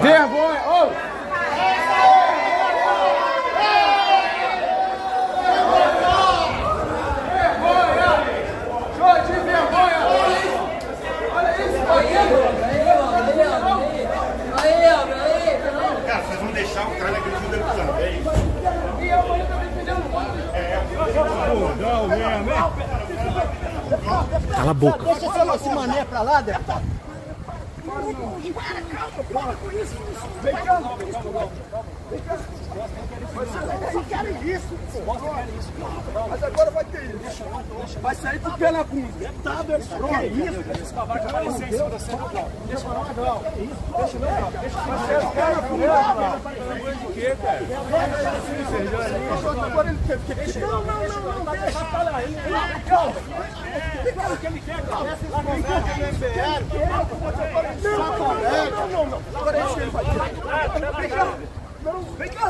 Vergonha! Oh. Cara, vocês vão deixar o cara agredir ele também. E amanhã também pedindo Não, mesmo, hein? Cala a boca. Deixa esse mané pra lá, deputado. Vem cá! Vocês querem isso, pô! Mas agora vai ter isso! Vai sair com o pé na bunda! Deputado, que isso? Esse cavalo que apareceu em cima da cena, não! Deixa não, não! Deixa não, deixa não! Vai sair com o pé na bunda! O que, cara? Agora ele quer... Não, deixa! Calma! O que ele quer, cara? Não! Agora é isso que ele vai ter! Vem cá! Vem cá!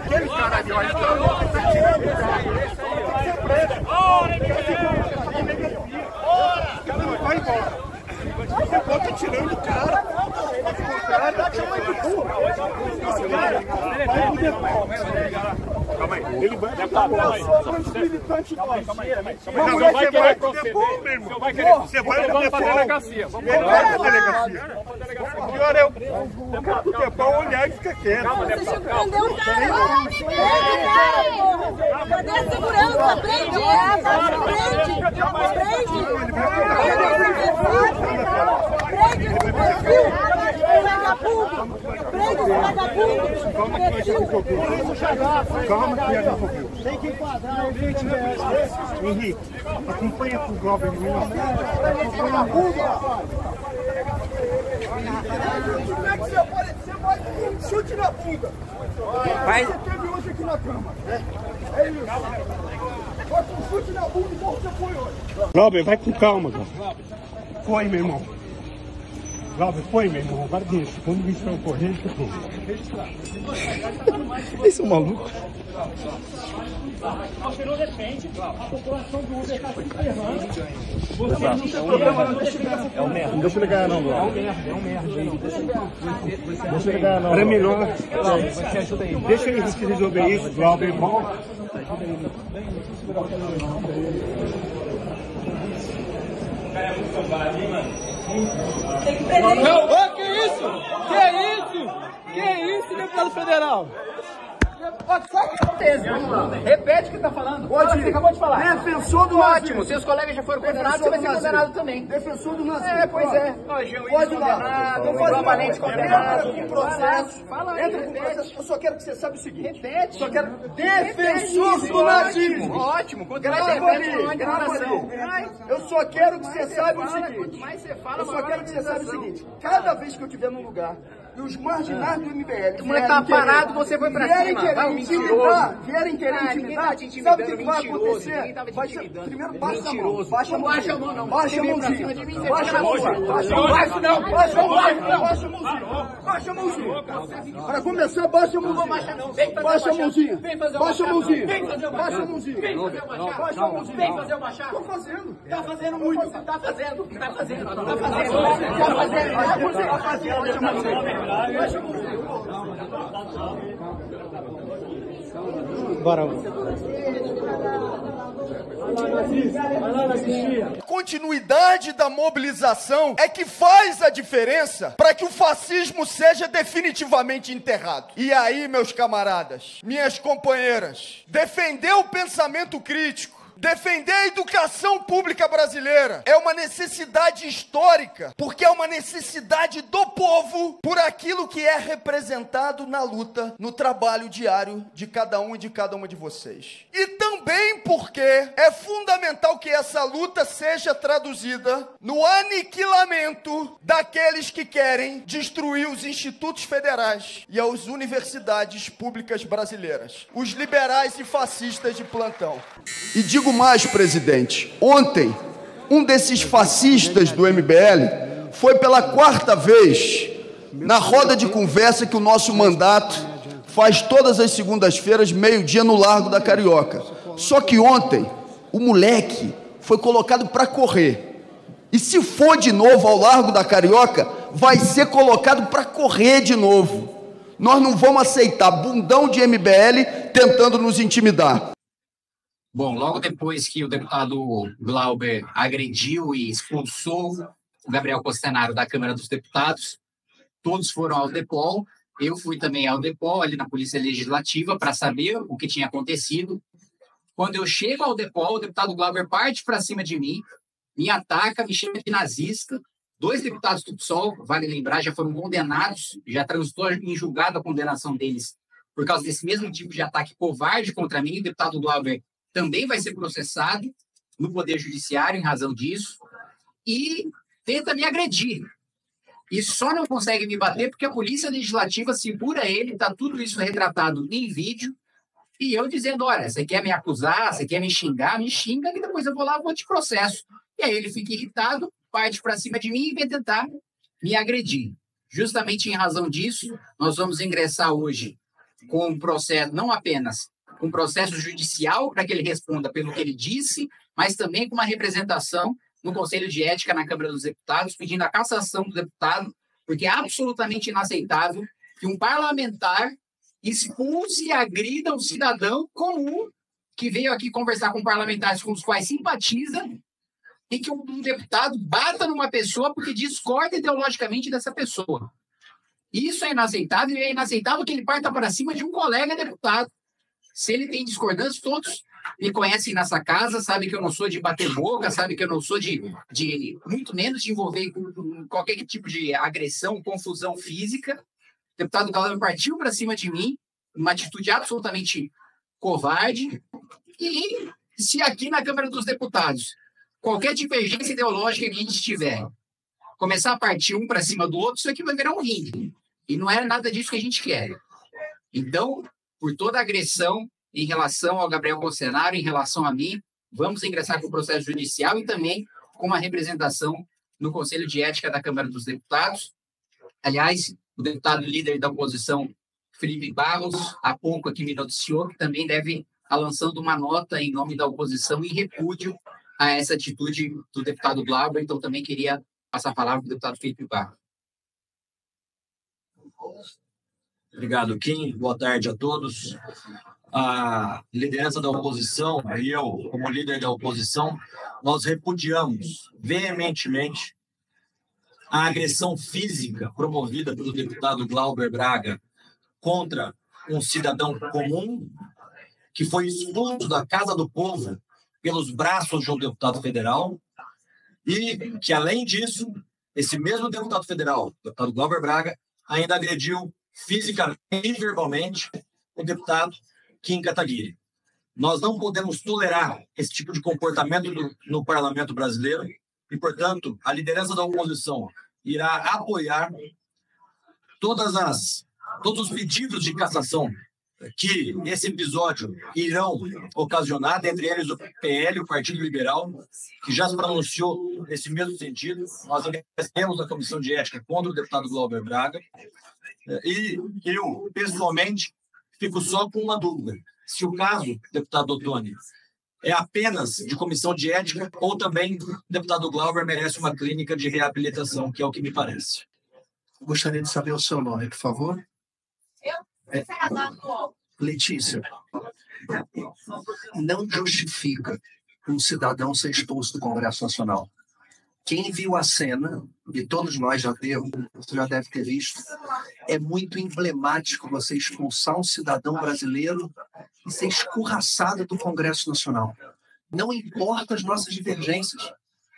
Aquele cara ali, olha. Vai embora. Você pode tirando o cara. Calma aí, ele vai ficar bom. Calma aí. Não vai querer conceder. Você vai levar pra delegacia. Vamos pra delegacia. O pior é o cara do tempão olhar e fica quieto. Você surpreendeu o cara. Cadê a segurança? Prende esse perfil! Vagabundo! Prende esse vagabundo! Calma que é do tem que enquadrar o vídeo. Henrique, acompanha pro Globo de mim. Como é que você vai com um chute na bunda? Vai. Você teve hoje aqui na cama. É isso. Foi com um chute na bunda igual você foi hoje. Glauber, vai com calma, cara. Foi, meu irmão. Glauber, foi, meu irmão. Agora deixa. Quando o bicho vai correr, ele ficou. Esse é um maluco. O senhor defende, a população do Uber está se ferrando. É um merda. Não deixa ele ganhar não, Glauber. É um merda. Deixa ele ganhar não. Era melhor. Você ajuda aí. Deixa ele resolver isso, Glauber, irmão. Não, que isso? Que isso, deputado federal? Vamos lá. Repete o que tá falando. Pode ir. Acabou de falar. Defensor do Ótimo. Seus colegas já foram condenados, você vai ser condenado também. Defensor do nazismo. É, pois é. Pode ir lá. Novamente condenado. Entra com processo. Entra com processo. Eu só quero que você saiba o seguinte. Repete. Só quero... Defensor do nazismo. Ótimo. Grava ali. Eu só quero que você saiba o seguinte. Quanto mais você fala, Eu só quero que você saiba o seguinte. Cada vez que eu estiver num lugar e os marginais do MBL o moleque tá parado, você foi pra cima. Vai, intimidar, vierem querer intimidar, intimidar, sabe o que vai acontecer? Vai ser, primeiro baixa a mão, baixa a mão, baixa a mão não, baixa a mãozinha, baixa a mãozinha, baixa a mãozinha, baixa a mãozinha, para começar, baixa a mãozinha, baixa a mãozinha, baixa a mãozinha, baixa a mãozinha, baixa a mãozinha, vem fazer o baixar, tô fazendo, tá fazendo muito, tá fazendo, tá fazendo, tá fazendo, tá fazendo, Bora. Continuidade da mobilização é que faz a diferença para que o fascismo seja definitivamente enterrado. E aí, meus camaradas, minhas companheiras, defender o pensamento crítico, defender a educação pública brasileira é uma necessidade histórica, porque é uma necessidade do povo por aquilo que é representado na luta, no trabalho diário de cada um e de cada uma de vocês. E também porque é fundamental que essa luta seja traduzida no aniquilamento daqueles que querem destruir os institutos federais e as universidades públicas brasileiras, os liberais e fascistas de plantão. E digo mais, presidente, ontem, um desses fascistas do MBL foi pela quarta vez na roda de conversa que o nosso mandato faz todas as segundas-feiras, meio-dia, no Largo da Carioca. Só que ontem, o moleque foi colocado para correr. E se for de novo ao Largo da Carioca, vai ser colocado para correr de novo. Nós não vamos aceitar bundão de MBL tentando nos intimidar. Bom, logo depois que o deputado Glauber agrediu e expulsou o Gabriel Costenaro da Câmara dos Deputados, todos foram ao DEPOL. Eu fui também ao DEPOL, ali na Polícia Legislativa, para saber o que tinha acontecido. Quando eu chego ao DEPOL, o deputado Glauber parte para cima de mim, me ataca, me chama de nazista. 2 deputados do PSOL, vale lembrar, já foram condenados, já transitou em julgado a condenação deles por causa desse mesmo tipo de ataque covarde contra mim. O deputado Glauber também vai ser processado no Poder Judiciário em razão disso e tenta me agredir. E só não consegue me bater porque a Polícia Legislativa segura ele, está tudo isso retratado em vídeo, e eu dizendo, olha, você quer me acusar, você quer me xingar, me xinga, e depois eu vou lá e vou te processo. E aí ele fica irritado, parte para cima de mim e vem tentar me agredir. Justamente em razão disso, nós vamos ingressar hoje com um processo, não apenas com um processo judicial para que ele responda pelo que ele disse, mas também com uma representação no Conselho de Ética na Câmara dos Deputados, pedindo a cassação do deputado, porque é absolutamente inaceitável que um parlamentar expulse e agrida um cidadão comum que veio aqui conversar com parlamentares com os quais simpatiza e que um deputado bata numa pessoa porque discorda ideologicamente dessa pessoa. Isso é inaceitável, e é inaceitável que ele parta para cima de um colega deputado. Se ele tem discordância, todos me conhecem nessa casa, sabem que eu não sou de bater boca, sabem que eu não sou de muito menos de envolver com qualquer tipo de agressão, confusão física. O deputado Glauber partiu para cima de mim, uma atitude absolutamente covarde. E se aqui na Câmara dos Deputados, qualquer divergência ideológica que a gente tiver, começar a partir um para cima do outro, isso aqui vai virar um ringue. E não é nada disso que a gente quer. Então, por toda a agressão em relação ao Gabriel Costenaro, em relação a mim, vamos ingressar com o processo judicial e também com uma representação no Conselho de Ética da Câmara dos Deputados. Aliás, o deputado líder da oposição, Felipe Barros, há pouco aqui me noticiou que também deve estar lançando uma nota em nome da oposição em repúdio a essa atitude do deputado Glauber. Então, também queria passar a palavra para o deputado Felipe Barros. Obrigado, Kim. Boa tarde a todos. A liderança da oposição, e eu, como líder da oposição, nós repudiamos veementemente a agressão física promovida pelo deputado Glauber Braga contra um cidadão comum que foi expulso da Casa do Povo pelos braços de um deputado federal e que, além disso, esse mesmo deputado federal, o deputado Glauber Braga, ainda agrediu fisicamente e verbalmente o deputado Kim Kataguiri. Nós não podemos tolerar esse tipo de comportamento no parlamento brasileiro e, portanto, a liderança da oposição irá apoiar todos os pedidos de cassação que esse episódio irão ocasionar, dentre eles o PL, o Partido Liberal, que já se pronunciou nesse mesmo sentido. Nós temos a Comissão de Ética contra o deputado Glauber Braga. E eu, pessoalmente, fico só com uma dúvida. Se o caso, deputado Ottoni, é apenas de comissão de ética ou também o deputado Glauber merece uma clínica de reabilitação, que é o que me parece. Gostaria de saber o seu nome, por favor. Letícia. Não justifica um cidadão ser expulso do Congresso Nacional. Quem viu a cena, e todos nós você já deve ter visto, é muito emblemático você expulsar um cidadão brasileiro e ser escorraçado do Congresso Nacional. Não importa as nossas divergências.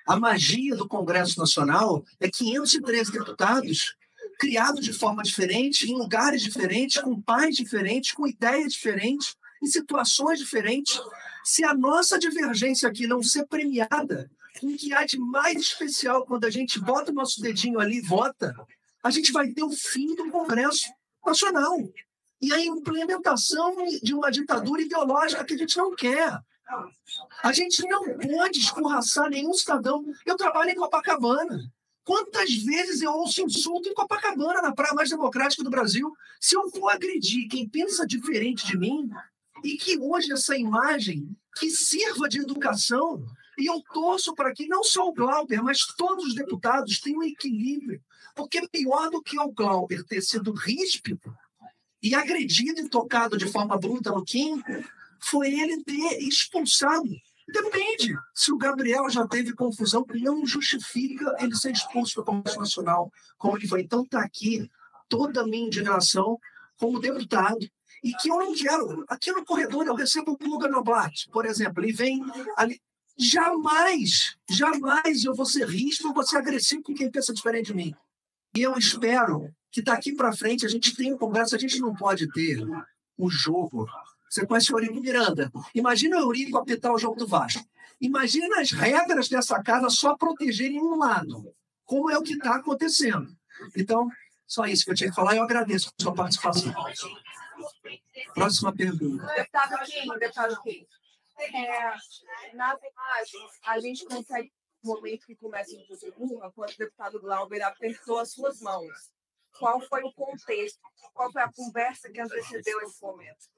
A magia do Congresso Nacional é 513 deputados criados de forma diferente, em lugares diferentes, com pais diferentes, com ideias diferentes, em situações diferentes. Se a nossa divergência aqui não ser premiada, o que há de mais especial quando a gente bota o nosso dedinho ali e vota, a gente vai ter o fim do Congresso Nacional e a implementação de uma ditadura ideológica que a gente não quer. A gente não pode escorraçar nenhum cidadão. Eu trabalho em Copacabana. Quantas vezes eu ouço insulto em Copacabana, na praia mais democrática do Brasil? Se eu for agredir quem pensa diferente de mim, e que hoje essa imagem que sirva de educação, e eu torço para que não só o Glauber, mas todos os deputados tenham equilíbrio, porque pior do que o Glauber ter sido ríspido e agredido e tocado de forma bruta no Kim, foi ele ter expulsado. Depende. Se o Gabriel já teve confusão, não justifica ele ser expulso do Congresso Nacional, como ele foi. Então está aqui toda a minha indignação como deputado, e que eu não quero. Aqui no corredor eu recebo o Guga Noblat, por exemplo, ele vem ali. Jamais eu vou ser ríspido, vou ser agressivo com quem pensa diferente de mim. E eu espero que daqui para frente a gente tenha um congresso, a gente não pode ter o jogo. Você conhece o Eurico Miranda? Imagina o Eurico apitar o jogo do Vasco. Imagina as regras dessa casa só protegerem um lado, como é o que está acontecendo. Então, só isso que eu tinha que falar, eu agradeço a sua participação. Próxima pergunta. Deputado Kim. Nas imagens, a gente consegue, no momento que começa o turno, quando o deputado Glauber apertou as suas mãos. Qual foi o contexto? Qual foi a conversa que antecedeu esse momento?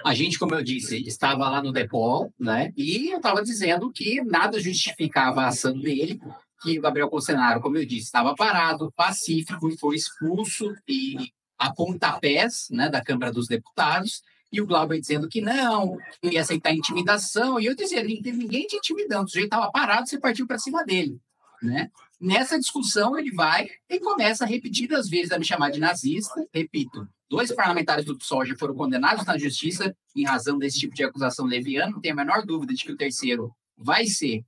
A gente, como eu disse, estava lá no DEPOL, né? E eu estava dizendo que nada justificava a ação dele, que o Gabriel Costenaro, como eu disse, estava parado, pacífico, e foi expulso e a pontapés, né, da Câmara dos Deputados. E o Glauber dizendo que não, que ia aceitar intimidação. E eu dizia, não teve ninguém te intimidando. O sujeito estava parado, você partiu para cima dele. Né? Nessa discussão, ele vai e começa repetidas vezes a me chamar de nazista. Repito, 2 parlamentares do PSOL já foram condenados na justiça em razão desse tipo de acusação leviana. Não tenho a menor dúvida de que o terceiro vai ser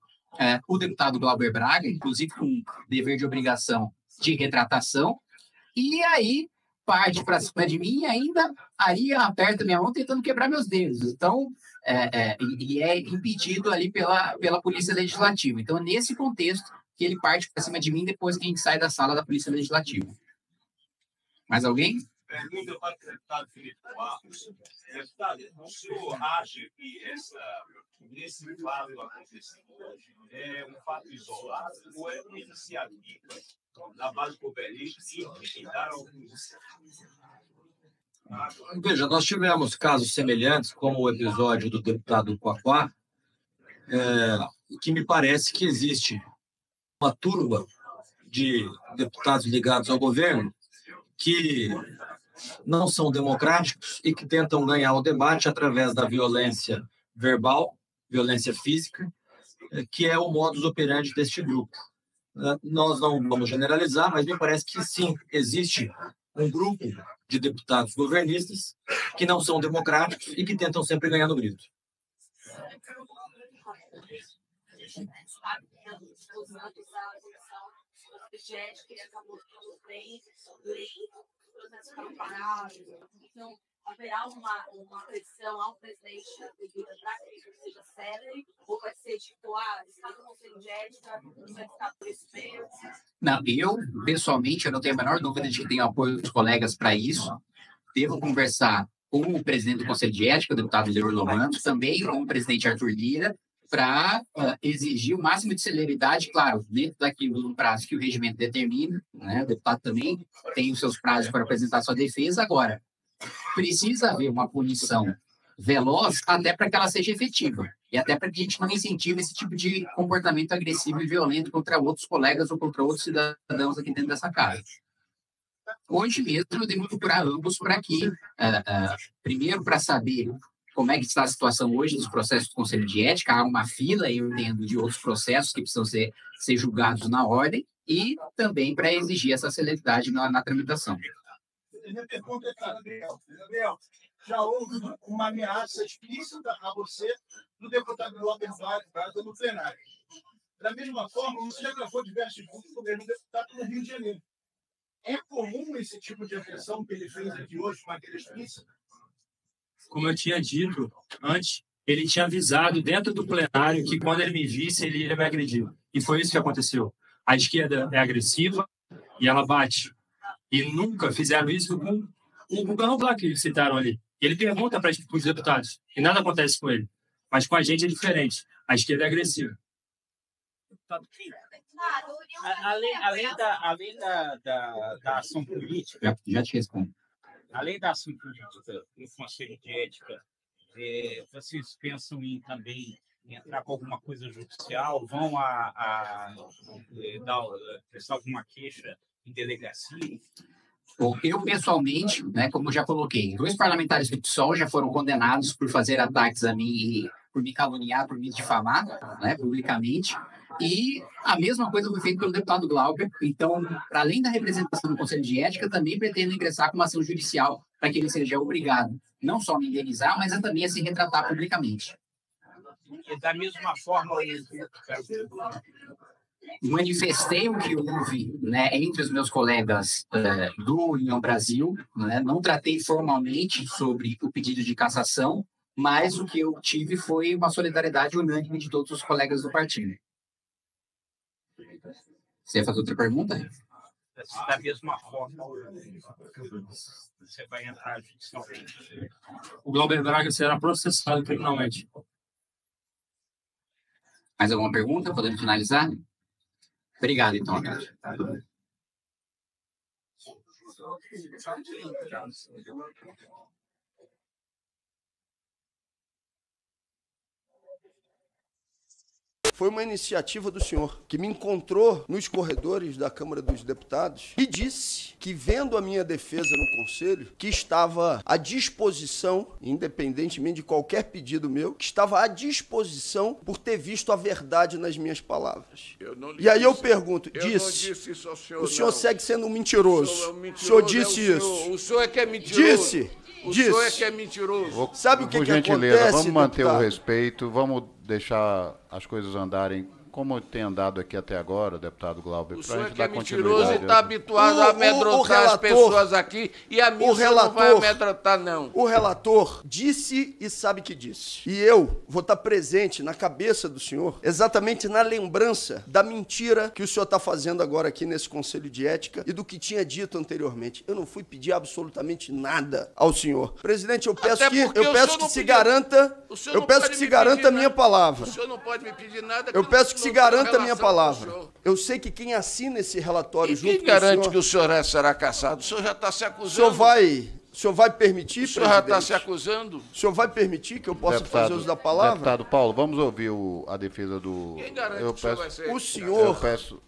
o deputado Glauber Braga, inclusive com dever de obrigação de retratação. E aí parte para cima de mim e ainda aí aperta minha mão tentando quebrar meus dedos. Então, é impedido ali pela Polícia Legislativa. Então, nesse contexto, que ele parte para cima de mim depois que a gente sai da sala da Polícia Legislativa. Mais alguém? Pergunta para o deputado Felipe Marcos. Deputado, o senhor acha que esse fato aconteceu hoje é um fato isolado ou é uma iniciativa da base populista que intimidaram alguns? Veja, nós tivemos casos semelhantes, como o episódio do deputado Quaquá, que me parece que existe uma turba de deputados ligados ao governo que não são democráticos e que tentam ganhar o debate através da violência verbal, violência física, que é o modus operandi deste grupo. Nós não vamos generalizar, mas me parece que sim, existe um grupo de deputados governistas que não são democráticos e que tentam sempre ganhar no grito. Então, haverá uma pressão ao presidente da República para que isso seja célere, ou vai ser tipo, Estado não ser ética, vai ficar por esse meio? Não, eu, pessoalmente, eu não tenho a menor dúvida de que tenho apoio dos colegas para isso. Devo conversar com o presidente do Conselho de Ética, o deputado Leor Lomanto, também com o presidente Arthur Lira, para exigir o máximo de celeridade, claro, dentro daquilo do prazo que o regimento determina, né? O deputado também tem os seus prazos para apresentar sua defesa. Agora, precisa haver uma punição veloz até para que ela seja efetiva e até para que a gente não incentive esse tipo de comportamento agressivo e violento contra outros colegas ou contra outros cidadãos aqui dentro dessa casa. Hoje mesmo eu devo procurar ambos para que, primeiro, para saber como é que está a situação hoje dos processos do Conselho de Ética. Há uma fila, eu entendo, de outros processos que precisam ser julgados na ordem e também para exigir essa celeridade na tramitação. Minha pergunta é para Gabriel, já houve uma ameaça explícita a você do deputado Glauber Braga no plenário. Da mesma forma, você já gravou diversos vídeos com o mesmo deputado no Rio de Janeiro. É comum esse tipo de agressão que ele fez aqui hoje, de maneira explícita? Como eu tinha dito antes, ele tinha avisado dentro do plenário que quando ele me visse, ele iria me agredir. E foi isso que aconteceu. A esquerda é agressiva e ela bate. E nunca fizeram isso com o Guga Noblat que citaram ali. Ele pergunta para os deputados e nada acontece com ele. Mas com a gente é diferente. A esquerda é agressiva. Deputado, Da ação política, Já te respondo. além da ação política no Conselho de Ética, vocês pensam em também entrar com alguma coisa judicial? Vão prestar alguma queixa em delegacia? Bom, eu, pessoalmente, né, como eu já coloquei, 2 parlamentares do PSOL já foram condenados por fazer ataques a mim e por me caluniar, por me difamar, né, publicamente. E a mesma coisa foi feita pelo deputado Glauber. Então, para além da representação do Conselho de Ética, também pretendo ingressar com uma ação judicial para que ele seja obrigado não só a me indenizar, mas também a se retratar publicamente. E da mesma forma, manifestei o que houve, né, entre os meus colegas do União Brasil, né, não tratei formalmente sobre o pedido de cassação, mas o que eu tive foi uma solidariedade unânime de todos os colegas do partido. Você ia fazer outra pergunta? Da mesma forma, você vai entrar judicialmente. O Glauber Braga será processado criminalmente. Mais alguma pergunta? Podemos finalizar? Obrigado, então. Foi uma iniciativa do senhor, que me encontrou nos corredores da Câmara dos Deputados e disse que, vendo a minha defesa no Conselho, que estava à disposição, independentemente de qualquer pedido meu, que estava à disposição por ter visto a verdade nas minhas palavras. E aí eu pergunto, o senhor segue sendo um mentiroso. O senhor disse isso. O senhor é que é mentiroso. Disse. O senhor é que é mentiroso. Sabe o que Por gentileza, vamos manter o respeito, vamos deixar as coisas andarem como tem andado aqui até agora, deputado Glauber. O senhor é que é mentiroso e está habituado a amedrontar as pessoas aqui, e a mim não vai amedrontar, não. O relator disse e sabe que disse. E eu vou estar presente na cabeça do senhor, exatamente na lembrança da mentira que o senhor está fazendo agora aqui nesse Conselho de Ética e do que tinha dito anteriormente. Eu não fui pedir absolutamente nada ao senhor. Presidente, eu peço que se garanta, a minha palavra. O senhor não pode me pedir nada. Eu peço que se garanta a minha palavra. Eu sei que quem assina esse relatório junto com o senhor... Quem garante que o senhor será cassado? O senhor já está se acusando. O senhor vai permitir, presidente? O senhor já está se acusando? O senhor vai permitir que eu possa fazer uso da palavra? Deputado Paulo, vamos ouvir a defesa do... Quem garante que o senhor vai ser... O senhor...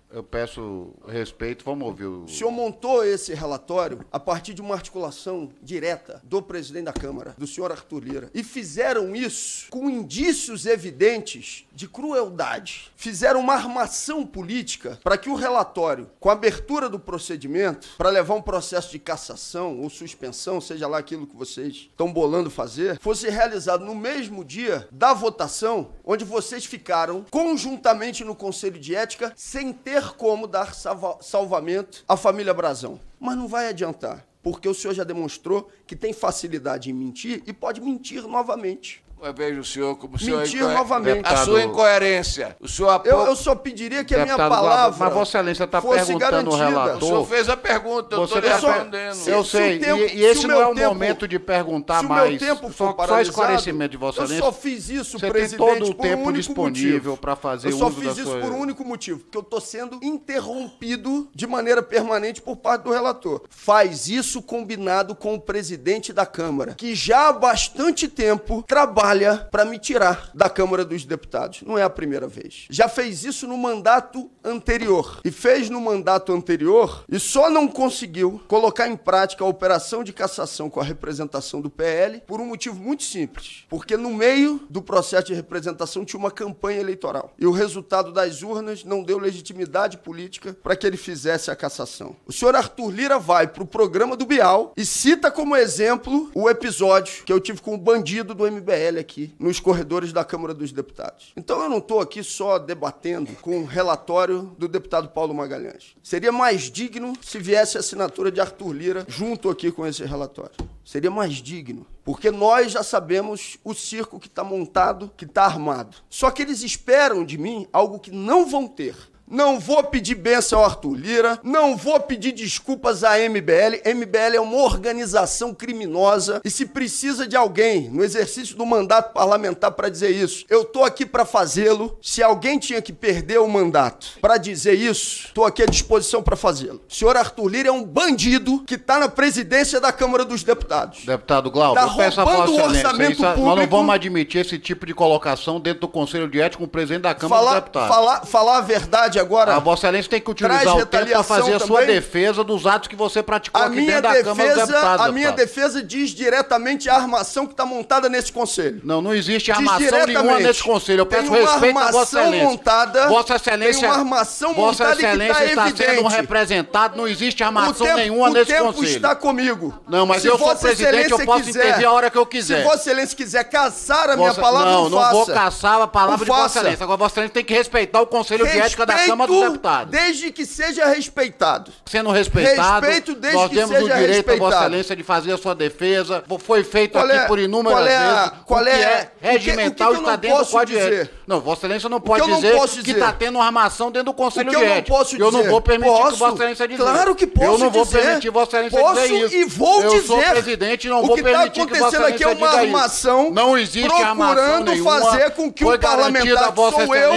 Eu peço respeito, vamos ouvir o... O senhor montou esse relatório a partir de uma articulação direta do presidente da Câmara, do senhor Arthur Lira. E fizeram isso com indícios evidentes de crueldade. Fizeram uma armação política para que o relatório, com a abertura do procedimento, para levar um processo de cassação ou suspensão, seja lá aquilo que vocês estão bolando fazer, fosse realizado no mesmo dia da votação, onde vocês ficaram conjuntamente no Conselho de Ética, sem ter como dar salvamento à família Brazão. Mas não vai adiantar, porque o senhor já demonstrou que tem facilidade em mentir e pode mentir novamente. Eu vejo o senhor como o senhor... Mentir novamente. A sua incoerência. O senhor eu só pediria que a minha palavra... Mas Vossa Excelência está perguntando ao relator... O senhor fez a pergunta, eu estou respondendo. Eu sei, e esse não é o momento de perguntar mais. Só esclarecimento de Vossa Excelência. Eu só fiz isso, você presidente, tem todo o tempo disponível para fazer uso da sua... Eu só fiz isso por um único motivo, porque eu estou sendo interrompido de maneira permanente por parte do relator. Faz isso combinado com o presidente da Câmara, que já há bastante tempo trabalha para me tirar da Câmara dos Deputados. Não é a primeira vez. Já fez isso no mandato anterior. E fez no mandato anterior e só não conseguiu colocar em prática a operação de cassação com a representação do PL por um motivo muito simples. Porque no meio do processo de representação tinha uma campanha eleitoral. E o resultado das urnas não deu legitimidade política para que ele fizesse a cassação. O senhor Arthur Lira vai para o programa do Bial e cita como exemplo o episódio que eu tive com o bandido do MBL aqui nos corredores da Câmara dos Deputados. Então eu não estou aqui só debatendo com o relatório do deputado Paulo Magalhães. Seria mais digno se viesse a assinatura de Arthur Lira junto aqui com esse relatório. Seria mais digno, porque nós já sabemos o circo que está montado, que está armado. Só que eles esperam de mim algo que não vão ter. não vou pedir bênção ao Arthur Lira, não vou pedir desculpas à MBL. MBL é uma organização criminosa e se precisa de alguém no exercício do mandato parlamentar para dizer isso, eu tô aqui para fazê-lo. Se alguém tinha que perder o mandato para dizer isso, tô aqui à disposição para fazê-lo. O senhor Arthur Lira é um bandido que tá na presidência da Câmara dos Deputados. Deputado Glauber, tá eu peço a roubando Vossa o orçamento Excelência, público. nós não vamos admitir esse tipo de colocação dentro do Conselho de Ética com o presidente da Câmara dos Deputados. Falar a verdade agora. A Vossa Excelência tem que utilizar o tempo para fazer a sua defesa dos atos que você praticou aqui dentro da Câmara dos Deputados. A minha defesa diz diretamente a armação que está montada nesse Conselho. Não existe armação nenhuma nesse Conselho. Eu peço respeito à Vossa Excelência. Vossa Excelência, tem uma armação Vossa montada Excelência e que tá está sendo um representado, não existe armação nenhuma nesse Conselho. O tempo está comigo. Não, mas eu sou presidente, eu posso intervir a hora que eu quiser. Se Vossa Excelência quiser caçar a minha palavra, não faça. Não vou caçar a palavra de Vossa Excelência. Agora Vossa Excelência tem que respeitar o Conselho de Ética da Câmara dos Deputados. Desde que seja respeitado. Sendo respeitado, respeito desde nós que temos seja o direito respeitado. a Vossa Excelência de fazer a sua defesa. Foi feito aqui por inúmeras vezes. Qual é regimental está dentro do Código de Ética. Não, Vossa Excelência não pode dizer que está tendo uma armação dentro do Conselho de Ética. Eu não vou permitir que Vossa Excelência dizer. Claro que posso dizer. Eu não vou permitir Vossa Excelência dizer isso. E vou dizer. Eu sou presidente e não vou permitir que Vossa Excelência diga isso. O que está acontecendo aqui é uma armação. Não existe armação nenhuma. Fazer com que o parlamentar que sou eu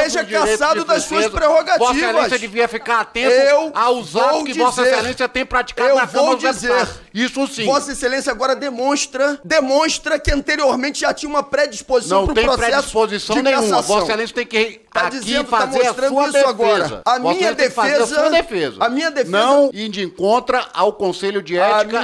seja caçado das suas prerrogativas. Vossa Excelência devia ficar atento aos atos que Vossa Excelência tem praticado na Câmara dos Deputados. Isso sim. Vossa Excelência agora demonstra que anteriormente já tinha uma predisposição para o processo. Não tem predisposição nenhuma. Vossa Excelência tem que aqui fazer a sua defesa. Agora. A minha defesa não indo contra ao Conselho de Ética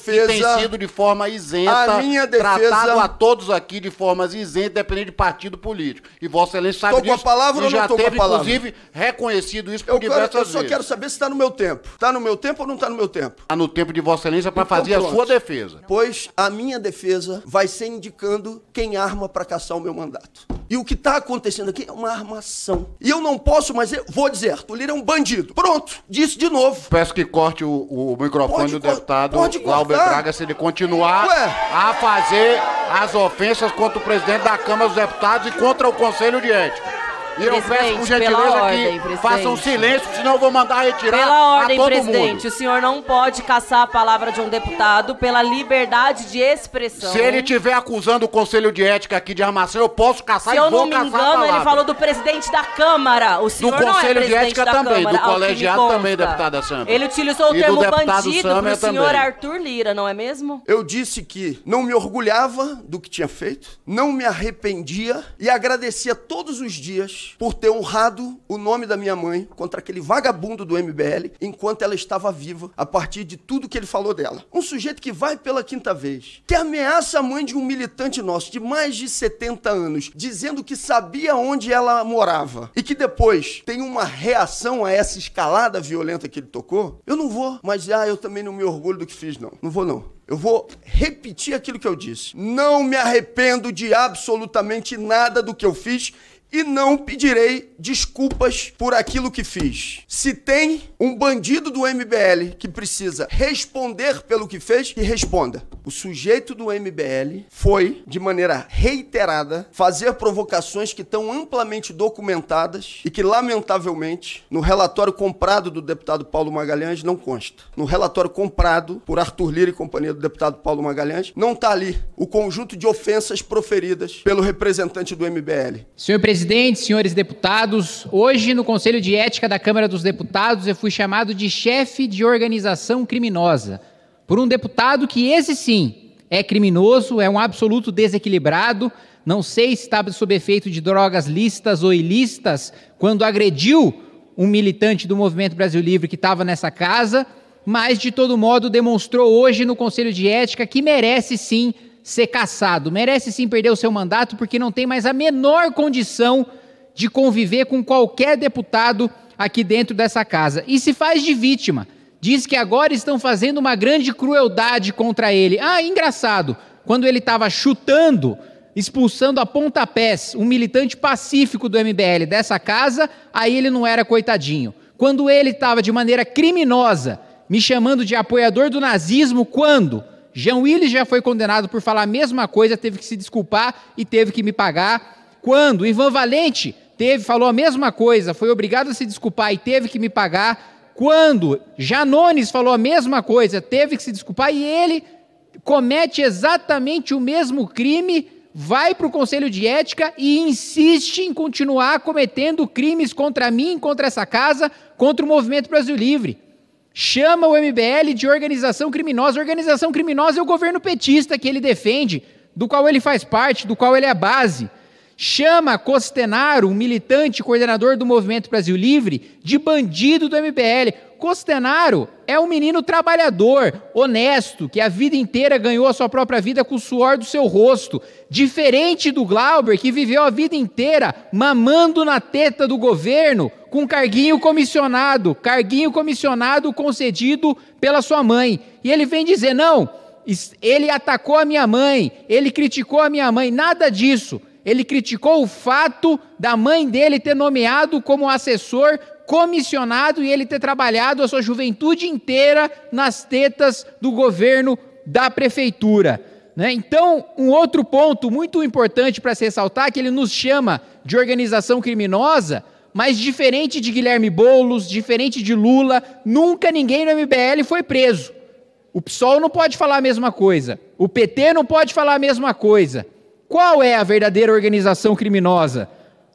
que tem sido de forma isenta, tratado a todos aqui de forma isenta, dependendo de partido político. E Vossa Excelência sabe disso. Com a palavra ou não tô com a palavra? Inclusive, reconhecido isso por diversas vezes. Eu só quero saber se está no meu tempo. Está no meu tempo ou não está no meu tempo? Está no tempo de Vossa Excelência para fazer a sua defesa. Pois a minha defesa vai ser indicando quem arma para caçar o meu mandato. E o que está acontecendo aqui é uma armação. E eu não posso, mas eu vou dizer, Arthur Lira é um bandido. Pronto, disse de novo. Peço que corte o microfone do deputado Glauber Braga se ele continuar a fazer as ofensas contra o presidente da Câmara dos Deputados e contra o Conselho de Ética. E eu peço, por gentileza, que façam silêncio, senão eu vou mandar retirar pela ordem, a todo presidente, mundo. O senhor não pode caçar a palavra de um deputado pela liberdade de expressão. Se ele estiver acusando o Conselho de Ética aqui de armação, eu posso caçar e vou caçar a palavra. Se eu não me engano, ele falou do presidente da Câmara. O senhor não é presidente da Câmara. Do Conselho de Ética também, do colegiado também, deputada Sâmia. Ele utilizou o termo bandido pro senhor Arthur Lira, não é mesmo? Eu disse que não me orgulhava do que tinha feito, não me arrependia e agradecia todos os dias por ter honrado o nome da minha mãe contra aquele vagabundo do MBL enquanto ela estava viva, a partir de tudo que ele falou dela. Um sujeito que vai pela quinta vez, que ameaça a mãe de um militante nosso de mais de 70 anos, dizendo que sabia onde ela morava e que depois tem uma reação a essa escalada violenta que ele tocou. Eu não vou, mas eu também não me orgulho do que fiz, não. Não vou, não. Eu vou repetir aquilo que eu disse. Não me arrependo de absolutamente nada do que eu fiz e não pedirei desculpas por aquilo que fiz. Se tem um bandido do MBL que precisa responder pelo que fez, que responda. O sujeito do MBL foi, de maneira reiterada, fazer provocações que estão amplamente documentadas e que, lamentavelmente, no relatório comprado do deputado Paulo Magalhães não consta. No relatório comprado por Arthur Lira e companhia do deputado Paulo Magalhães, não está ali o conjunto de ofensas proferidas pelo representante do MBL. Senhor presidente, senhores deputados, hoje no Conselho de Ética da Câmara dos Deputados eu fui chamado de chefe de organização criminosa por um deputado que esse sim é criminoso, é um absoluto desequilibrado, não sei se estava sob efeito de drogas lícitas ou ilícitas quando agrediu um militante do Movimento Brasil Livre que estava nessa casa, mas de todo modo demonstrou hoje no Conselho de Ética que merece sim ser cassado, merece sim perder o seu mandato porque não tem mais a menor condição de conviver com qualquer deputado aqui dentro dessa casa. E se faz de vítima, diz que agora estão fazendo uma grande crueldade contra ele. Engraçado, quando ele estava chutando, expulsando a pontapés um militante pacífico do MBL dessa casa, aí ele não era coitadinho. Quando ele estava de maneira criminosa, me chamando de apoiador do nazismo, quando Jean Willis já foi condenado por falar a mesma coisa, teve que se desculpar e teve que me pagar. Quando Ivan Valente falou a mesma coisa, foi obrigado a se desculpar e teve que me pagar. Quando Janones falou a mesma coisa, teve que se desculpar, e ele comete exatamente o mesmo crime, vai para o Conselho de Ética e insiste em continuar cometendo crimes contra mim, contra essa casa, contra o Movimento Brasil Livre. Chama o MBL de organização criminosa. Organização criminosa é o governo petista que ele defende, do qual ele faz parte, do qual ele é a base. Chama Costenaro, um militante coordenador do Movimento Brasil Livre, de bandido do MBL. Costenaro é um menino trabalhador, honesto, que a vida inteira ganhou a sua própria vida com o suor do seu rosto. Diferente do Glauber, que viveu a vida inteira mamando na teta do governo com carguinho comissionado concedido pela sua mãe. E ele vem dizer, não, ele atacou a minha mãe, ele criticou a minha mãe, nada disso. Ele criticou o fato da mãe dele ter nomeado como assessor comissionado e ele ter trabalhado a sua juventude inteira nas tetas do governo da prefeitura. Né? Então, um outro ponto muito importante para se ressaltar é que ele nos chama de organização criminosa, mas diferente de Guilherme Boulos, diferente de Lula, nunca ninguém no MBL foi preso. O PSOL não pode falar a mesma coisa, o PT não pode falar a mesma coisa. Qual é a verdadeira organização criminosa?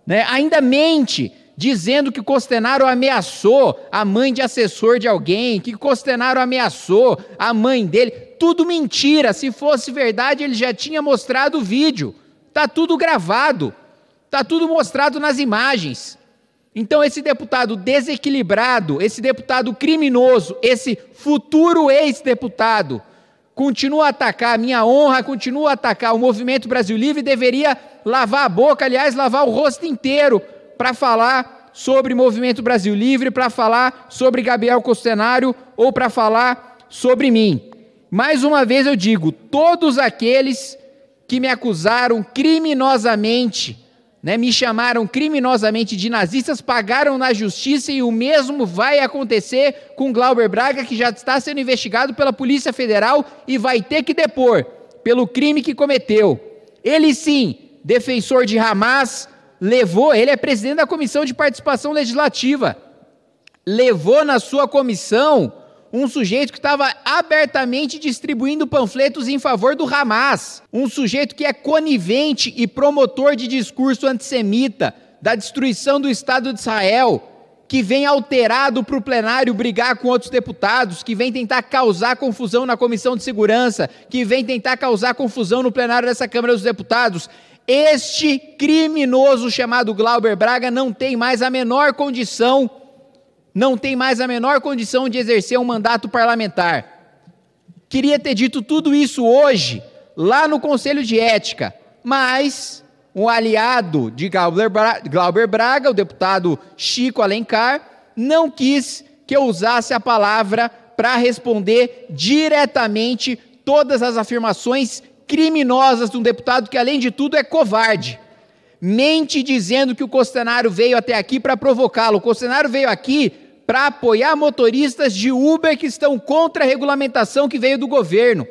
Né? Ainda mente dizendo que Costenaro ameaçou a mãe de assessor de alguém, que Costenaro ameaçou a mãe dele. Tudo mentira. Se fosse verdade, ele já tinha mostrado o vídeo. Está tudo gravado. Está tudo mostrado nas imagens. Então esse deputado desequilibrado, esse deputado criminoso, esse futuro ex-deputado, continua a atacar a minha honra, continua a atacar o Movimento Brasil Livre, deveria lavar a boca, aliás, lavar o rosto inteiro para falar sobre Movimento Brasil Livre, para falar sobre Gabriel Costenaro ou para falar sobre mim. Mais uma vez eu digo, todos aqueles que me acusaram criminosamente, né, me chamaram criminosamente de nazistas, pagaram na justiça e o mesmo vai acontecer com Glauber Braga, que já está sendo investigado pela Polícia Federal e vai ter que depor pelo crime que cometeu. Ele sim, defensor de Hamas, ele é presidente da Comissão de Participação Legislativa, levou na sua comissão um sujeito que estava abertamente distribuindo panfletos em favor do Hamas, um sujeito que é conivente e promotor de discurso antissemita, da destruição do Estado de Israel, que vem alterado para o plenário brigar com outros deputados, que vem tentar causar confusão na Comissão de Segurança, que vem tentar causar confusão no plenário dessa Câmara dos Deputados. Este criminoso chamado Glauber Braga não tem mais a menor condição de exercer um mandato parlamentar. Queria ter dito tudo isso hoje, lá no Conselho de Ética, mas um aliado de Glauber Braga, o deputado Chico Alencar, não quis que eu usasse a palavra para responder diretamente todas as afirmações criminosas de um deputado que, além de tudo, é covarde. Mente dizendo que o Costenaro veio até aqui para provocá-lo. O Costenaro veio aqui para apoiar motoristas de Uber que estão contra a regulamentação que veio do governo.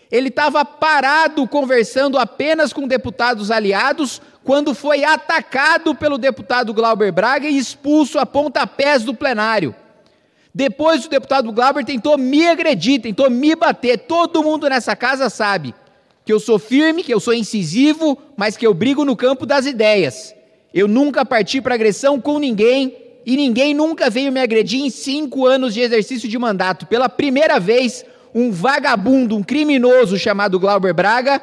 Ele estava parado conversando apenas com deputados aliados quando foi atacado pelo deputado Glauber Braga e expulso a pontapés do plenário. Depois o deputado Glauber tentou me agredir, tentou me bater. Todo mundo nessa casa sabe que eu sou firme, que eu sou incisivo, mas que eu brigo no campo das ideias. Eu nunca parti para agressão com ninguém e ninguém nunca veio me agredir em 5 anos de exercício de mandato. Pela primeira vez, um vagabundo, um criminoso chamado Glauber Braga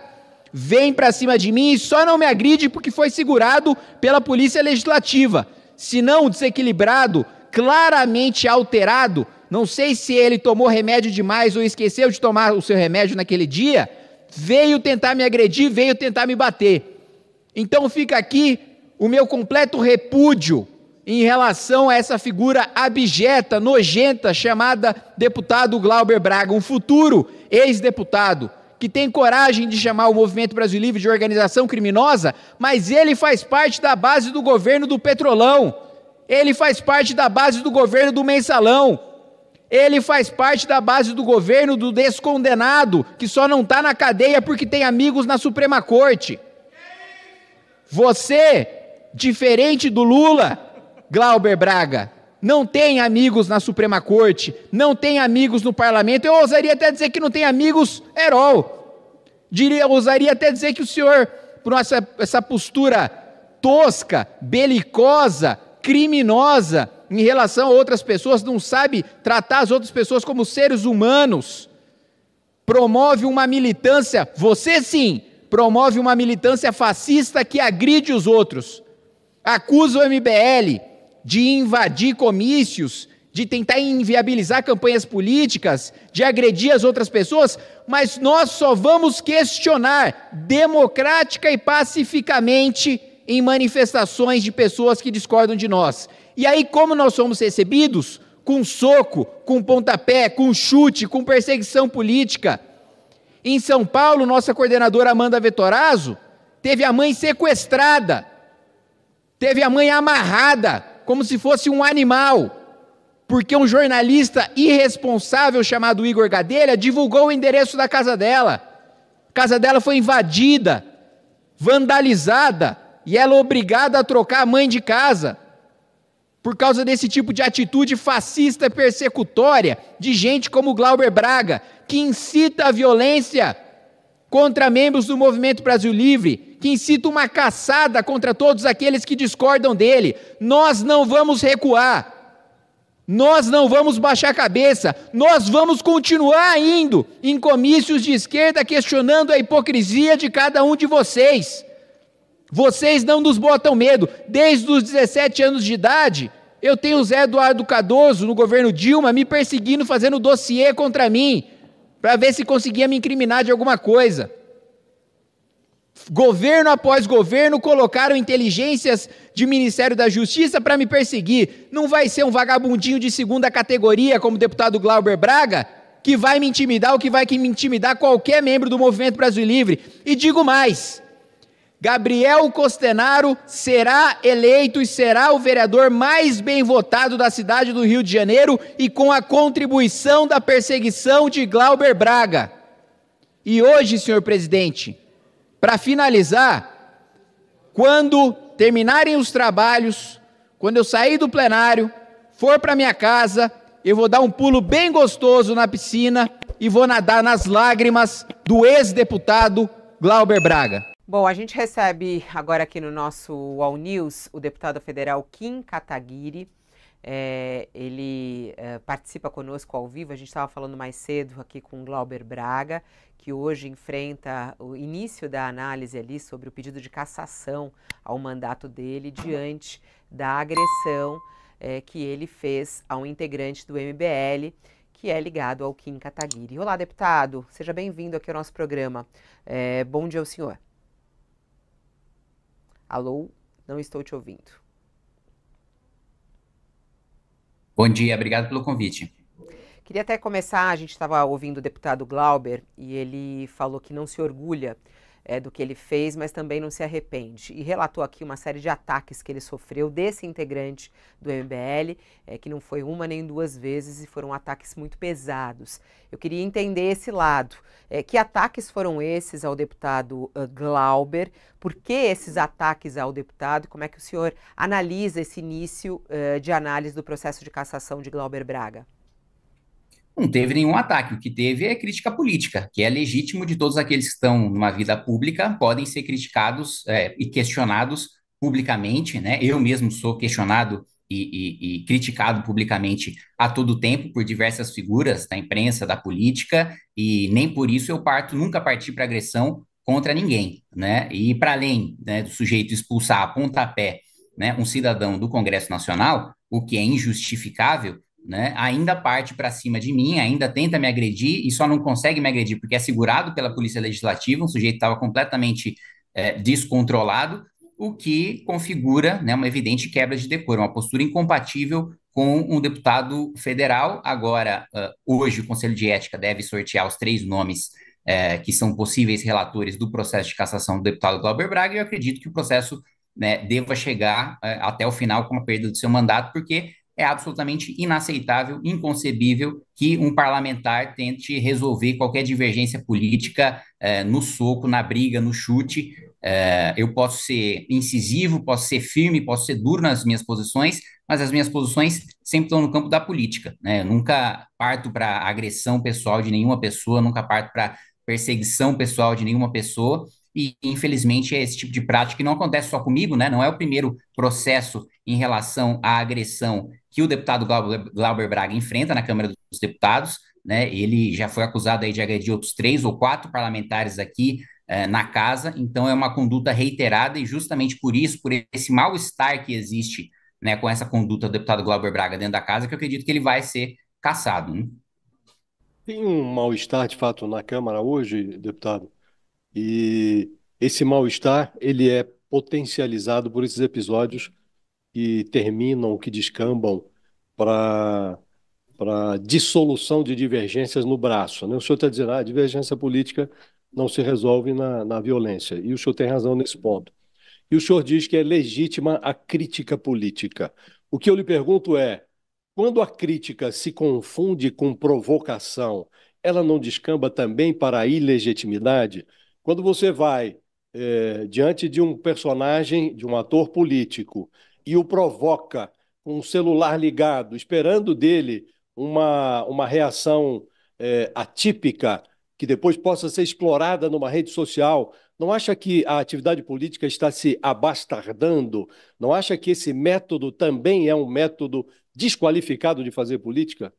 vem para cima de mim e só não me agride porque foi segurado pela Polícia Legislativa. Se não, desequilibrado, claramente alterado, não sei se ele tomou remédio demais ou esqueceu de tomar o seu remédio naquele dia, veio tentar me agredir, veio tentar me bater. Então fica aqui o meu completo repúdio em relação a essa figura abjeta, nojenta, chamada deputado Glauber Braga, um futuro ex-deputado, que tem coragem de chamar o Movimento Brasil Livre de organização criminosa, mas ele faz parte da base do governo do Petrolão, ele faz parte da base do governo do Mensalão, ele faz parte da base do governo do descondenado, que só não está na cadeia porque tem amigos na Suprema Corte. Você diferente do Lula, Glauber Braga, não tem amigos na Suprema Corte, não tem amigos no Parlamento. Eu ousaria até dizer que não tem amigos Herol. Ousaria até dizer que o senhor, por essa postura tosca, belicosa, criminosa em relação a outras pessoas, não sabe tratar as outras pessoas como seres humanos, promove uma militância, você sim, promove uma militância fascista que agride os outros, acusa o MBL de invadir comícios, de tentar inviabilizar campanhas políticas, de agredir as outras pessoas, mas nós só vamos questionar democrática e pacificamente em manifestações de pessoas que discordam de nós. E aí, como nós somos recebidos? Com soco, com pontapé, com chute, com perseguição política. Em São Paulo, nossa coordenadora Amanda Vettorazzo teve a mãe sequestrada, teve a mãe amarrada, como se fosse um animal, porque um jornalista irresponsável chamado Igor Gadelha divulgou o endereço da casa dela. A casa dela foi invadida, vandalizada, e ela é obrigada a trocar a mãe de casa, por causa desse tipo de atitude fascista persecutória de gente como Glauber Braga, que incita a violência contra membros do Movimento Brasil Livre, que incita uma caçada contra todos aqueles que discordam dele. Nós não vamos recuar, nós não vamos baixar a cabeça, nós vamos continuar indo em comícios de esquerda questionando a hipocrisia de cada um de vocês. Vocês não nos botam medo. Desde os 17 anos de idade, eu tenho o Zé Eduardo Cardoso, no governo Dilma, me perseguindo, fazendo dossiê contra mim, para ver se conseguia me incriminar de alguma coisa. Governo após governo colocaram inteligências de Ministério da Justiça para me perseguir. Não vai ser um vagabundinho de segunda categoria, como o deputado Glauber Braga, que vai me intimidar ou que vai me intimidar qualquer membro do Movimento Brasil Livre. E digo mais, Gabriel Costenaro será eleito e será o vereador mais bem votado da cidade do Rio de Janeiro e com a contribuição da perseguição de Glauber Braga. E hoje, senhor presidente, para finalizar, quando terminarem os trabalhos, quando eu sair do plenário, for para minha casa, eu vou dar um pulo bem gostoso na piscina e vou nadar nas lágrimas do ex-deputado Glauber Braga. Bom, a gente recebe agora aqui no nosso All News o deputado federal Kim Kataguiri. Ele participa conosco ao vivo. A gente estava falando mais cedo aqui com o Glauber Braga, que hoje enfrenta o início da análise ali sobre o pedido de cassação ao mandato dele diante da agressão que ele fez a um integrante do MBL, que é ligado ao Kim Kataguiri. Olá, deputado, seja bem-vindo aqui ao nosso programa. Bom dia ao senhor. Alô, não estou te ouvindo. Bom dia, obrigado pelo convite. Queria até começar, a gente estava ouvindo o deputado Glauber e ele falou que não se orgulha do que ele fez, mas também não se arrepende. E relatou aqui uma série de ataques que ele sofreu desse integrante do MBL, que não foi uma nem duas vezes e foram ataques muito pesados. Eu queria entender esse lado. Que ataques foram esses ao deputado Glauber? Por que esses ataques ao deputado? Como é que o senhor analisa esse início de análise do processo de cassação de Glauber Braga? Não teve nenhum ataque, o que teve é crítica política, que é legítimo de todos aqueles que estão numa vida pública, podem ser criticados e questionados publicamente, né? Eu mesmo sou questionado e criticado publicamente a todo tempo por diversas figuras da imprensa, da política, e nem por isso eu nunca parti para agressão contra ninguém, né? E para além, né, do sujeito expulsar a pontapé, né, um cidadão do Congresso Nacional, o que é injustificável, né, ainda parte para cima de mim, ainda tenta me agredir e só não consegue me agredir porque é segurado pela Polícia Legislativa, um sujeito estava completamente descontrolado, o que configura, né, uma evidente quebra de decoro, uma postura incompatível com um deputado federal. Agora, hoje o Conselho de Ética deve sortear os 3 nomes que são possíveis relatores do processo de cassação do deputado Glauber Braga, e eu acredito que o processo, né, deva chegar até o final com a perda do seu mandato, porque é absolutamente inaceitável, inconcebível que um parlamentar tente resolver qualquer divergência política no soco, na briga, no chute, Eu posso ser incisivo, posso ser firme, posso ser duro nas minhas posições, mas as minhas posições sempre estão no campo da política, né? Eu nunca parto para agressão pessoal de nenhuma pessoa, nunca parto para perseguição pessoal de nenhuma pessoa, e infelizmente é esse tipo de prática que não acontece só comigo, né? Não é o primeiro processo em relação à agressão que o deputado Glauber Braga enfrenta na Câmara dos Deputados, né? Ele já foi acusado aí de agredir outros 3 ou 4 parlamentares aqui na casa, então é uma conduta reiterada e justamente por isso, por esse mal-estar que existe, né, com essa conduta do deputado Glauber Braga dentro da casa, que eu acredito que ele vai ser cassado, né? Tem um mal-estar, de fato, na Câmara hoje, deputado, e esse mal-estar ele é potencializado por esses episódios que terminam, que descambam para dissolução de divergências no braço, né? O senhor está dizendo, a divergência política não se resolve na violência, e o senhor tem razão nesse ponto. E o senhor diz que é legítima a crítica política. O que eu lhe pergunto é, quando a crítica se confunde com provocação, ela não descamba também para a ilegitimidade? Quando você vai diante de um personagem, de um ator político, e o provoca com um celular ligado, esperando dele uma reação atípica, que depois possa ser explorada numa rede social, não acha que a atividade política está se abastardando? Não acha que esse método também é um método desqualificado de fazer política?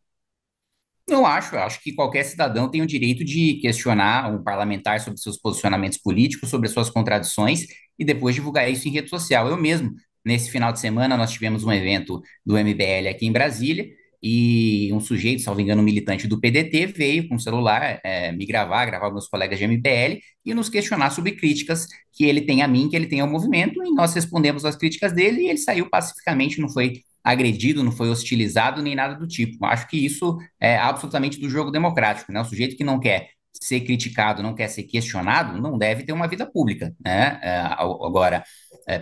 Não acho, eu acho que qualquer cidadão tem o direito de questionar um parlamentar sobre seus posicionamentos políticos, sobre suas contradições e depois divulgar isso em rede social. Eu mesmo, nesse final de semana, nós tivemos um evento do MBL aqui em Brasília e um sujeito, salvo engano, um militante do PDT, veio com o celular me gravar meus colegas de MBL e nos questionar sobre críticas que ele tem a mim, que ele tem ao movimento, e nós respondemos às críticas dele e ele saiu pacificamente, não foi agredido, não foi hostilizado, nem nada do tipo. Acho que isso é absolutamente do jogo democrático, né? O sujeito que não quer ser criticado, não quer ser questionado, não deve ter uma vida pública, né? Agora,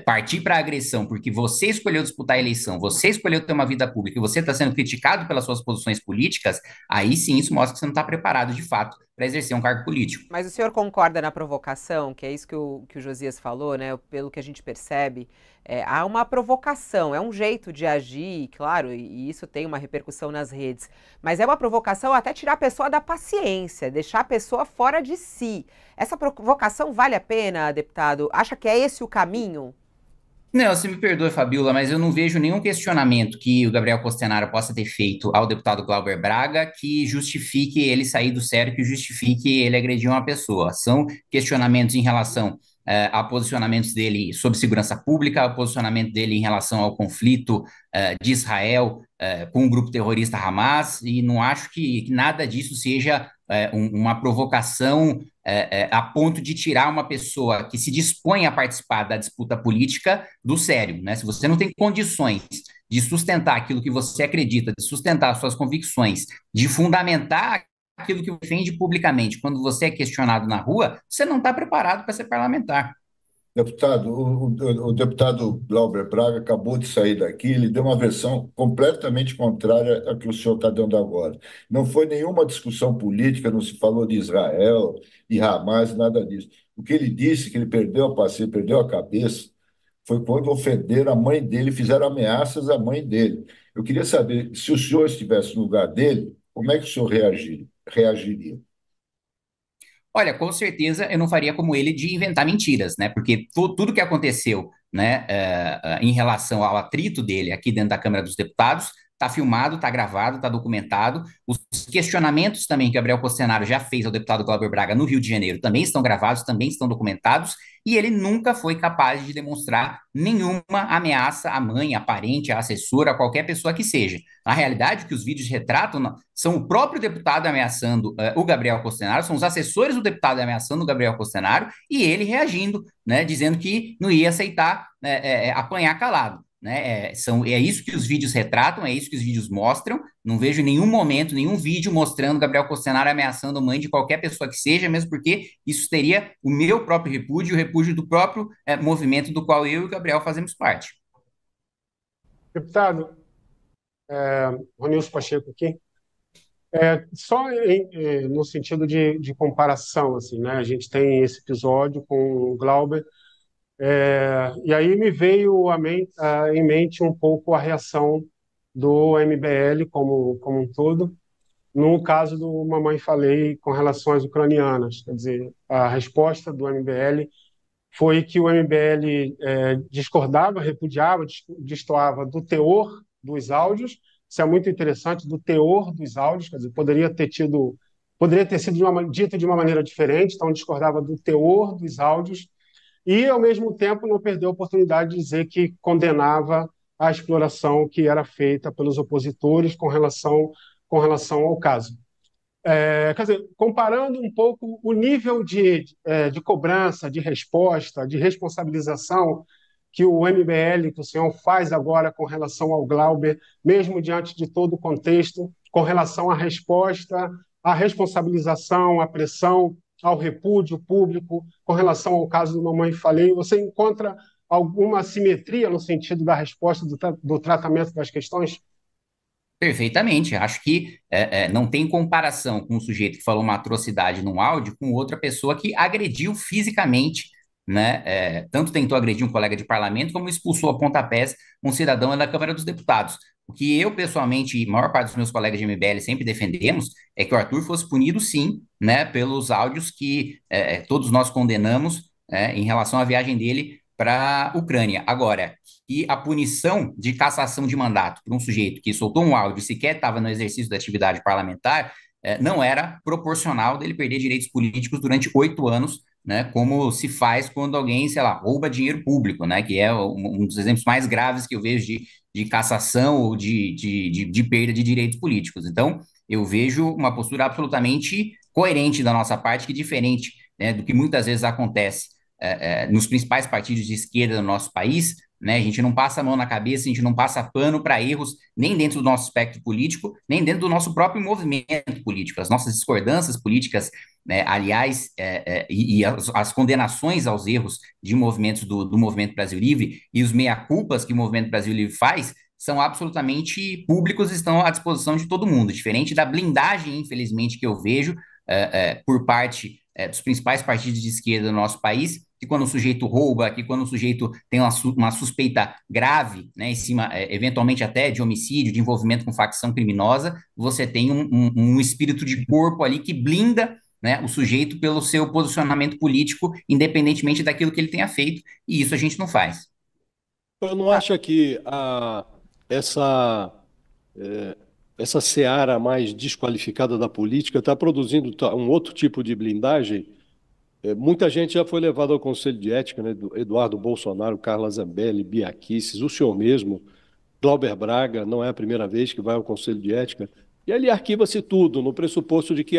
partir para a agressão porque você escolheu disputar a eleição, você escolheu ter uma vida pública e você está sendo criticado pelas suas posições políticas, aí sim isso mostra que você não está preparado de fato para exercer um cargo político. Mas o senhor concorda na provocação, que é isso que o Josias falou, né? Pelo que a gente percebe, há uma provocação, é um jeito de agir, claro, e isso tem uma repercussão nas redes, mas é uma provocação até tirar a pessoa da paciência, deixar a pessoa fora de si. Essa provocação vale a pena, deputado? Acha que é esse o caminho? Não, você me perdoe, Fabiola, mas eu não vejo nenhum questionamento que o Gabriel Costenaro possa ter feito ao deputado Glauber Braga que justifique ele sair do sério, que justifique ele agredir uma pessoa. São questionamentos em relação a posicionamentos dele sobre segurança pública, ao posicionamento dele em relação ao conflito de Israel com o grupo terrorista Hamas, e não acho que nada disso seja uma provocação a ponto de tirar uma pessoa que se dispõe a participar da disputa política do sério, né? Se você não tem condições de sustentar aquilo que você acredita, de sustentar suas convicções, de fundamentar aquilo que você defende publicamente, quando você é questionado na rua, você não está preparado para ser parlamentar. Deputado, o deputado Glauber Braga acabou de sair daqui, ele deu uma versão completamente contrária à que o senhor está dando agora. Não foi nenhuma discussão política, não se falou de Israel e Hamas, nada disso. O que ele disse, que ele perdeu a paciência, perdeu a cabeça, foi quando ofenderam a mãe dele, fizeram ameaças à mãe dele. Eu queria saber, se o senhor estivesse no lugar dele, como é que o senhor reagiria? Olha, com certeza eu não faria como ele de inventar mentiras, né? Porque tudo que aconteceu, né, em relação ao atrito dele aqui dentro da Câmara dos Deputados está filmado, está gravado, está documentado. Os questionamentos também que Gabriel Costenaro já fez ao deputado Glauber Braga no Rio de Janeiro também estão gravados, também estão documentados, e ele nunca foi capaz de demonstrar nenhuma ameaça à mãe, à parente, à assessora, a qualquer pessoa que seja. Na realidade, o que os vídeos retratam são o próprio deputado ameaçando o Gabriel Costenaro, são os assessores do deputado ameaçando o Gabriel Costenaro e ele reagindo, né, dizendo que não ia aceitar apanhar calado. Né? É isso que os vídeos retratam, é isso que os vídeos mostram. Não vejo nenhum momento, nenhum vídeo mostrando Gabriel Costenaro ameaçando a mãe de qualquer pessoa que seja, mesmo porque isso teria o meu próprio repúdio, o repúdio do próprio movimento do qual eu e o Gabriel fazemos parte. Deputado, Ronilson Pacheco aqui. Só no sentido de comparação, assim, né? A gente tem esse episódio com o Glauber, E aí me veio em mente um pouco a reação do MBL como um todo, no caso do Mamãe Falei com relação às ucranianas. Quer dizer, a resposta do MBL foi que o MBL discordava, repudiava, destoava do teor dos áudios. Isso é muito interessante, do teor dos áudios. Quer dizer, poderia ter sido dito de uma maneira diferente, então discordava do teor dos áudios e, ao mesmo tempo, não perdeu a oportunidade de dizer que condenava a exploração que era feita pelos opositores com relação ao caso. Quer dizer, comparando um pouco o nível de cobrança, de resposta, de responsabilização que o MBL, que o senhor faz agora com relação ao Glauber, mesmo diante de todo o contexto, com relação à resposta, à responsabilização, à pressão, ao repúdio público, com relação ao caso do Mamãe Falei, você encontra alguma simetria no sentido da resposta do tratamento das questões? Perfeitamente. Acho que não tem comparação com um sujeito que falou uma atrocidade num áudio com outra pessoa que agrediu fisicamente, né? Tanto tentou agredir um colega de parlamento, como expulsou a pontapés um cidadão da Câmara dos Deputados. O que eu, pessoalmente, e a maior parte dos meus colegas de MBL sempre defendemos é que o Arthur fosse punido, sim, né, pelos áudios que todos nós condenamos em relação à viagem dele para a Ucrânia. Agora, que a punição de cassação de mandato por um sujeito que soltou um áudio e sequer estava no exercício da atividade parlamentar não era proporcional dele perder direitos políticos durante 8 anos, né, como se faz quando alguém, sei lá, rouba dinheiro público, né, que é um dos exemplos mais graves que eu vejo de cassação ou de perda de direitos políticos. Então, eu vejo uma postura absolutamente coerente da nossa parte, que diferente, né, do que muitas vezes acontece nos principais partidos de esquerda do nosso país, né? A gente não passa a mão na cabeça, a gente não passa pano para erros nem dentro do nosso espectro político, nem dentro do nosso próprio movimento político. As nossas discordâncias políticas, né, aliás, e as condenações aos erros de movimentos do Movimento Brasil Livre e os meia-culpas que o Movimento Brasil Livre faz são absolutamente públicos e estão à disposição de todo mundo, diferente da blindagem, infelizmente, que eu vejo por parte dos principais partidos de esquerda do nosso país, que quando o sujeito rouba, que quando o sujeito tem uma suspeita grave, né, em cima, eventualmente até de homicídio, de envolvimento com facção criminosa, você tem um espírito de corpo ali que blinda, né, o sujeito pelo seu posicionamento político, independentemente daquilo que ele tenha feito, e isso a gente não faz. Eu não acho que essa seara mais desqualificada da política está produzindo um outro tipo de blindagem. Muita gente já foi levada ao Conselho de Ética, né? Eduardo Bolsonaro, Carla Zambelli, Bia Kicis, o senhor mesmo, Glauber Braga, não é a primeira vez que vai ao Conselho de Ética, e ali arquiva-se tudo, no pressuposto de que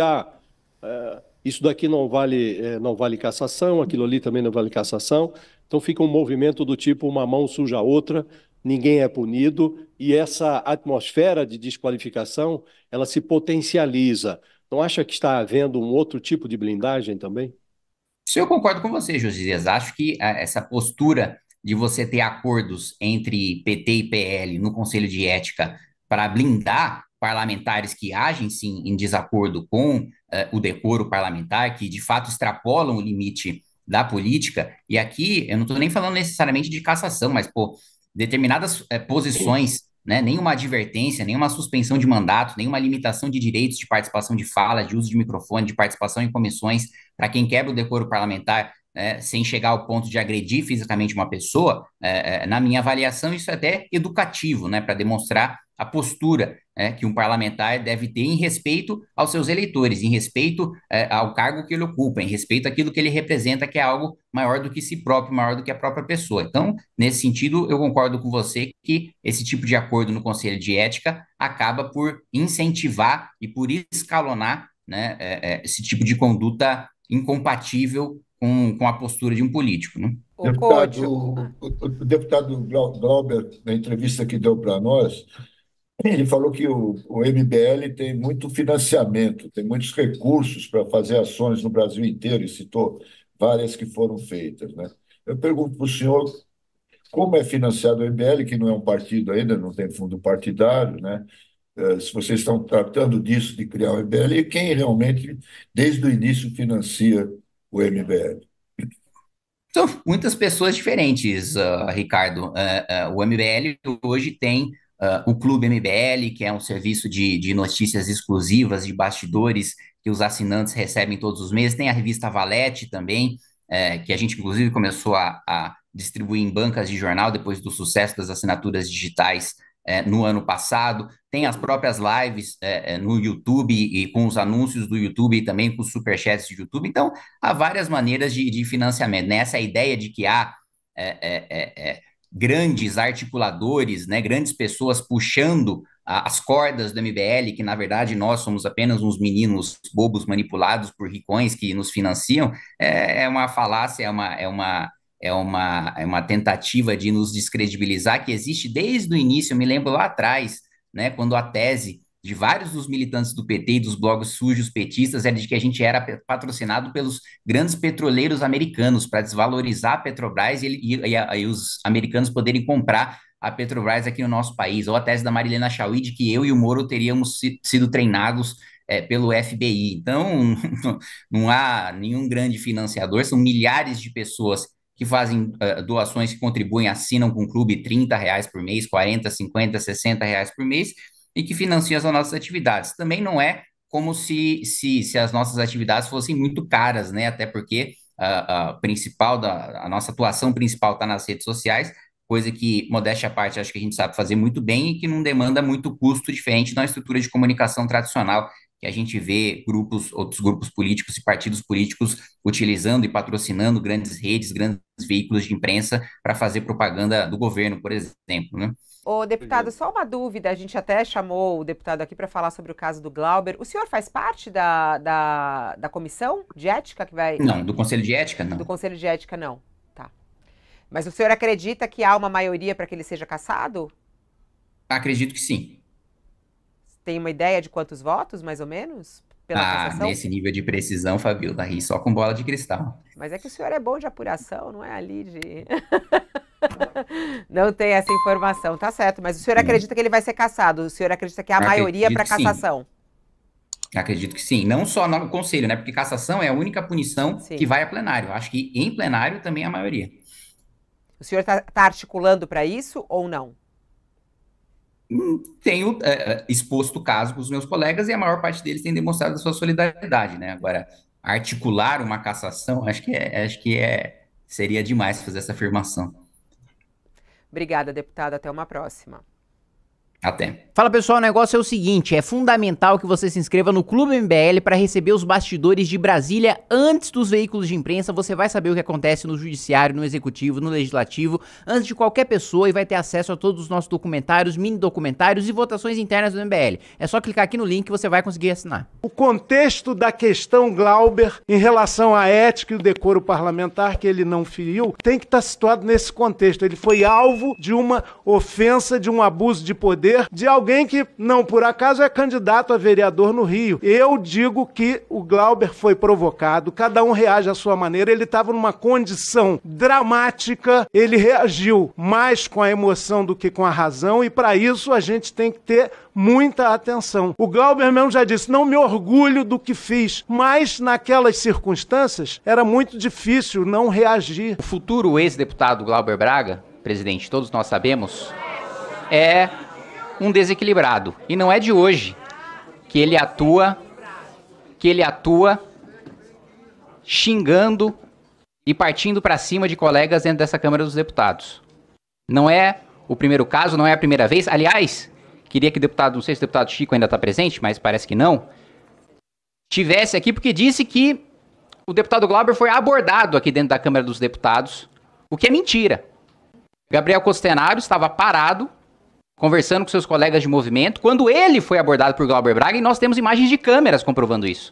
isso daqui não vale cassação, aquilo ali também não vale cassação, então fica um movimento do tipo uma mão suja a outra, ninguém é punido, e essa atmosfera de desqualificação, ela se potencializa. Não acha que está havendo um outro tipo de blindagem também? Isso eu concordo com você, Josias. Acho que essa postura de você ter acordos entre PT e PL no Conselho de Ética para blindar parlamentares que agem, sim, em desacordo com o decoro parlamentar, que de fato extrapolam o limite da política, e aqui eu não estou nem falando necessariamente de cassação, mas, determinadas posições, né, nenhuma advertência, nenhuma suspensão de mandato, nenhuma limitação de direitos de participação de fala, de uso de microfone, de participação em comissões, para quem quebra o decoro parlamentar, sem chegar ao ponto de agredir fisicamente uma pessoa, na minha avaliação, isso é até educativo, né, para demonstrar a postura que um parlamentar deve ter em respeito aos seus eleitores, em respeito ao cargo que ele ocupa, em respeito àquilo que ele representa, que é algo maior do que si próprio, maior do que a própria pessoa. Então, nesse sentido, eu concordo com você que esse tipo de acordo no Conselho de Ética acaba por incentivar e por escalonar, né, esse tipo de conduta incompatível com a postura de um político, né? O deputado Glauber, na entrevista que deu para nós, ele falou que o MBL tem muito financiamento, tem muitos recursos para fazer ações no Brasil inteiro, e citou várias que foram feitas, né? Eu pergunto para o senhor como é financiado o MBL, que não é um partido ainda, não tem fundo partidário, né? Se vocês estão tratando disso, de criar o MBL, e quem realmente, desde o início, financia o MBL? São muitas pessoas diferentes, Ricardo. O MBL hoje tem o Clube MBL, que é um serviço de notícias exclusivas, de bastidores, que os assinantes recebem todos os meses. Tem a revista Valete também, que a gente, inclusive, começou a distribuir em bancas de jornal depois do sucesso das assinaturas digitais no ano passado. Tem as próprias lives no YouTube e com os anúncios do YouTube e também com os superchats do YouTube. Então, há várias maneiras de financiamento, né? Essa ideia de que há grandes articuladores, né? Grandes pessoas puxando as cordas do MBL, que na verdade nós somos apenas uns meninos bobos manipulados por ricões que nos financiam, é uma falácia, é uma tentativa de nos descredibilizar que existe desde o início. Eu me lembro lá atrás, né, quando a tese de vários dos militantes do PT e dos blogs sujos petistas era de que a gente era patrocinado pelos grandes petroleiros americanos para desvalorizar a Petrobras e os americanos poderem comprar a Petrobras aqui no nosso país, ou a tese da Marilena Chauí de que eu e o Moro teríamos sido treinados pelo FBI. Então, não há nenhum grande financiador, são milhares de pessoas que fazem doações, que contribuem, assinam com o clube R$30 por mês, 40, 50, 60 reais por mês, e que financiam as nossas atividades. Também não é como se as nossas atividades fossem muito caras, né? Até porque a nossa atuação principal está nas redes sociais, coisa que, modéstia à parte, acho que a gente sabe fazer muito bem e que não demanda muito custo, diferente da estrutura de comunicação tradicional, que a gente vê outros grupos políticos e partidos políticos utilizando e patrocinando grandes redes, grandes veículos de imprensa para fazer propaganda do governo, por exemplo, né? Ô, deputado, só uma dúvida, a gente até chamou o deputado aqui para falar sobre o caso do Glauber. O senhor faz parte da comissão de ética que vai... Não, do Conselho de Ética, não. Do Conselho de Ética, não. Tá. Mas o senhor acredita que há uma maioria para que ele seja cassado? Acredito que sim. Tem uma ideia de quantos votos, mais ou menos, pela cassação? Nesse nível de precisão, Fabiola, ri só com bola de cristal. Mas é que o senhor é bom de apuração, não é ali de... Não tem essa informação, tá certo. Mas o senhor acredita que ele vai ser cassado? O senhor acredita que há maioria para cassação? Sim. Acredito que sim. Não só no Conselho, né? Porque cassação é a única punição que vai a plenário. Acho que em plenário também é a maioria. O senhor tá articulando para isso ou não? Tenho exposto o caso com os meus colegas e a maior parte deles tem demonstrado a sua solidariedade, né? Agora, articular uma cassação, acho que seria demais fazer essa afirmação. Obrigada, deputado. Até uma próxima. Até. Fala, pessoal, o negócio é o seguinte, é fundamental que você se inscreva no Clube MBL para receber os bastidores de Brasília antes dos veículos de imprensa. Você vai saber o que acontece no judiciário, no executivo, no legislativo, antes de qualquer pessoa, e vai ter acesso a todos os nossos documentários, mini documentários e votações internas do MBL. É só clicar aqui no link que você vai conseguir assinar. O contexto da questão Glauber em relação à ética e o decoro parlamentar, que ele não feriu, tem que estar situado nesse contexto. Ele foi alvo de uma ofensa, de um abuso de poder, de alguém que, não por acaso, é candidato a vereador no Rio. Eu digo que o Glauber foi provocado, cada um reage à sua maneira, ele estava numa condição dramática, ele reagiu mais com a emoção do que com a razão, e para isso a gente tem que ter muita atenção. O Glauber mesmo já disse, não me orgulho do que fiz, mas naquelas circunstâncias era muito difícil não reagir. O futuro ex-deputado Glauber Braga, presidente, todos nós sabemos, é um desequilibrado. E não é de hoje que ele atua xingando e partindo para cima de colegas dentro dessa Câmara dos Deputados. Não é o primeiro caso, não é a primeira vez. Aliás, queria que o deputado, não sei se o deputado Chico ainda está presente, mas parece que não, tivesse aqui, porque disse que o deputado Glauber foi abordado aqui dentro da Câmara dos Deputados, o que é mentira. Gabriel Costenaro estava parado, conversando com seus colegas de movimento, quando ele foi abordado por Glauber Braga, e nós temos imagens de câmeras comprovando isso.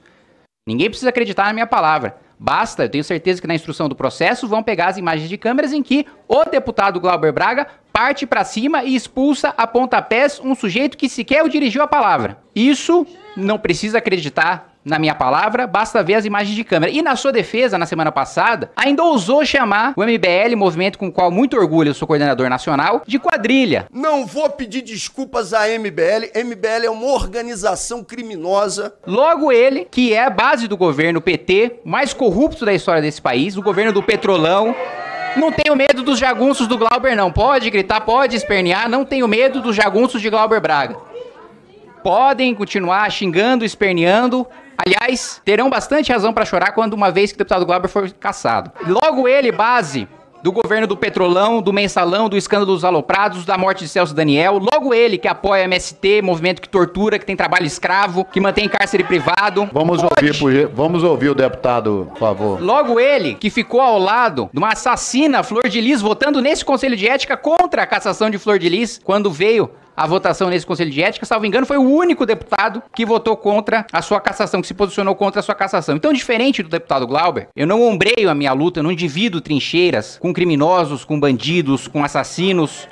Ninguém precisa acreditar na minha palavra. Basta, eu tenho certeza que na instrução do processo vão pegar as imagens de câmeras em que o deputado Glauber Braga parte para cima e expulsa a pontapés um sujeito que sequer o dirigiu a palavra. Isso não precisa acreditar na minha palavra, basta ver as imagens de câmera. E na sua defesa, na semana passada, ainda ousou chamar o MBL, movimento com o qual muito orgulho eu sou coordenador nacional, de quadrilha. Não vou pedir desculpas à MBL. MBL é uma organização criminosa. Logo ele, que é a base do governo PT, mais corrupto da história desse país, o governo do Petrolão. Não tenho medo dos jagunços do Glauber, não. Pode gritar, pode espernear, não tenho medo dos jagunços de Glauber Braga. Podem continuar xingando, esperneando. Aliás, terão bastante razão para chorar quando uma vez que o deputado Glauber for cassado. Logo ele, base do governo do Petrolão, do Mensalão, do escândalo dos aloprados, da morte de Celso Daniel. Logo ele, que apoia MST, movimento que tortura, que tem trabalho escravo, que mantém cárcere privado. Vamos ouvir o deputado, por favor. Logo ele, que ficou ao lado de uma assassina, Flor de Lis, votando nesse Conselho de Ética contra a cassação de Flor de Lis, quando veio a votação nesse Conselho de Ética, salvo engano, foi o único deputado que votou contra a sua cassação, que se posicionou contra a sua cassação. Então, diferente do deputado Glauber, eu não ombreio a minha luta, eu não divido trincheiras com criminosos, com bandidos, com assassinos.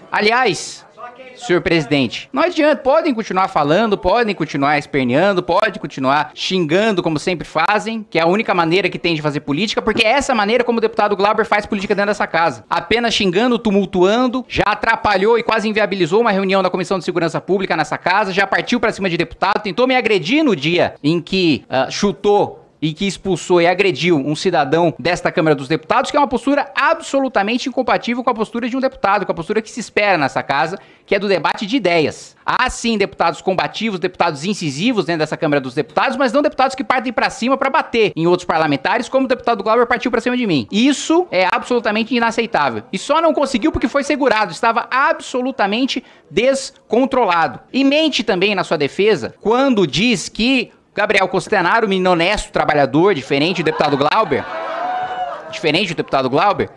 Aliás, senhor presidente, não adianta, podem continuar falando, podem continuar esperneando, podem continuar xingando como sempre fazem, que é a única maneira que tem de fazer política, porque é essa maneira como o deputado Glauber faz política dentro dessa casa. Apenas xingando, tumultuando, já atrapalhou e quase inviabilizou uma reunião da Comissão de Segurança Pública nessa casa, já partiu pra cima de deputado, tentou me agredir no dia em que chutou e que expulsou e agrediu um cidadão desta Câmara dos Deputados, que é uma postura absolutamente incompatível com a postura de um deputado, com a postura que se espera nessa casa, que é do debate de ideias. Há sim deputados combativos, deputados incisivos dentro dessa Câmara dos Deputados, mas não deputados que partem pra cima pra bater em outros parlamentares, como o deputado Glauber partiu pra cima de mim. Isso é absolutamente inaceitável. E só não conseguiu porque foi segurado, estava absolutamente descontrolado. E mente também na sua defesa quando diz que Gabriel Costenaro, menino honesto, trabalhador, diferente do deputado Glauber,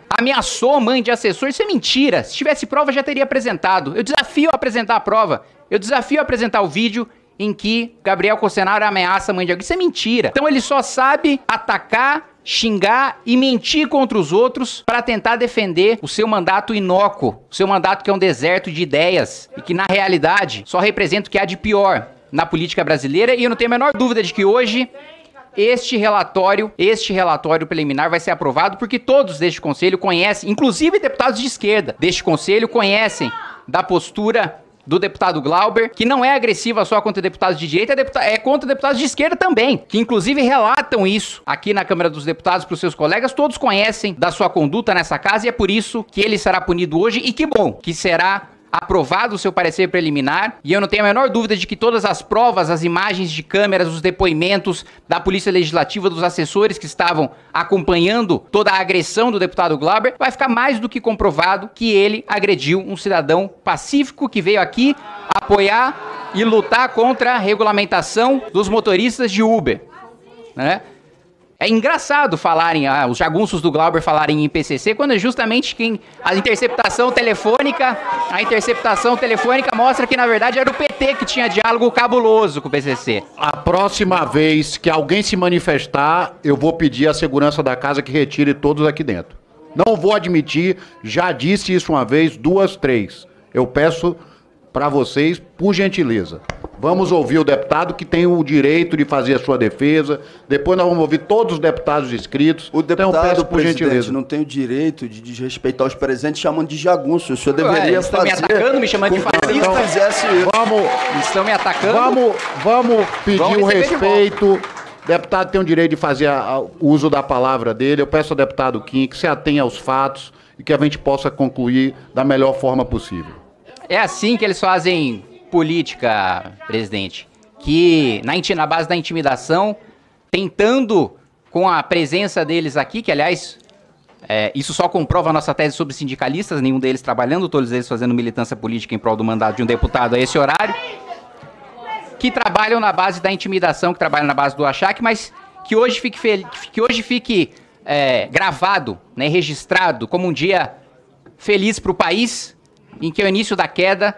ameaçou mãe de assessor. Isso é mentira. Se tivesse prova, já teria apresentado. Eu desafio a apresentar a prova. Eu desafio a apresentar o vídeo em que Gabriel Costenaro ameaça a mãe de alguém. Isso é mentira. Então ele só sabe atacar, xingar e mentir contra os outros para tentar defender o seu mandato inócuo, o seu mandato que é um deserto de ideias e que, na realidade, só representa o que há de pior na política brasileira. E eu não tenho a menor dúvida de que hoje este relatório preliminar vai ser aprovado, porque todos deste conselho conhecem, inclusive deputados de esquerda deste conselho, conhecem da postura do deputado Glauber, que não é agressiva só contra deputados de direita, é contra deputados de esquerda também, que inclusive relatam isso aqui na Câmara dos Deputados para os seus colegas. Todos conhecem da sua conduta nessa casa e é por isso que ele será punido hoje, e que bom que será aprovado o seu parecer preliminar, e eu não tenho a menor dúvida de que todas as provas, as imagens de câmeras, os depoimentos da Polícia Legislativa, dos assessores que estavam acompanhando toda a agressão do deputado Glauber, vai ficar mais do que comprovado que ele agrediu um cidadão pacífico que veio aqui apoiar e lutar contra a regulamentação dos motoristas de Uber, né? É engraçado falarem, os jagunços do Glauber falarem em PCC, quando é justamente a interceptação telefônica mostra que, na verdade, era o PT que tinha diálogo cabuloso com o PCC. A próxima vez que alguém se manifestar, eu vou pedir à segurança da casa que retire todos aqui dentro. Não vou admitir, já disse isso uma vez, 2, 3. Eu peço para vocês, por gentileza. Vamos ouvir o deputado que tem o direito de fazer a sua defesa. Depois nós vamos ouvir todos os deputados inscritos. O deputado, então, peço, por gentileza, não tem o direito de desrespeitar os presentes chamando de jagunço. O senhor deveria fazer... Estão me atacando, me chamando de fascista. Então, fizesse isso. Estão me atacando. Vamos pedir o respeito. O deputado tem o direito de fazer o uso da palavra dele. Eu peço ao deputado Kim que se atenha aos fatos e que a gente possa concluir da melhor forma possível. É assim que eles fazem política, presidente, que na base da intimidação, tentando com a presença deles aqui, que aliás, isso só comprova a nossa tese sobre sindicalistas, nenhum deles trabalhando, todos eles fazendo militância política em prol do mandato de um deputado a esse horário, que trabalham na base da intimidação, que trabalham na base do achaque, mas que hoje fique gravado, né, registrado como um dia feliz para o país, em que ao início da queda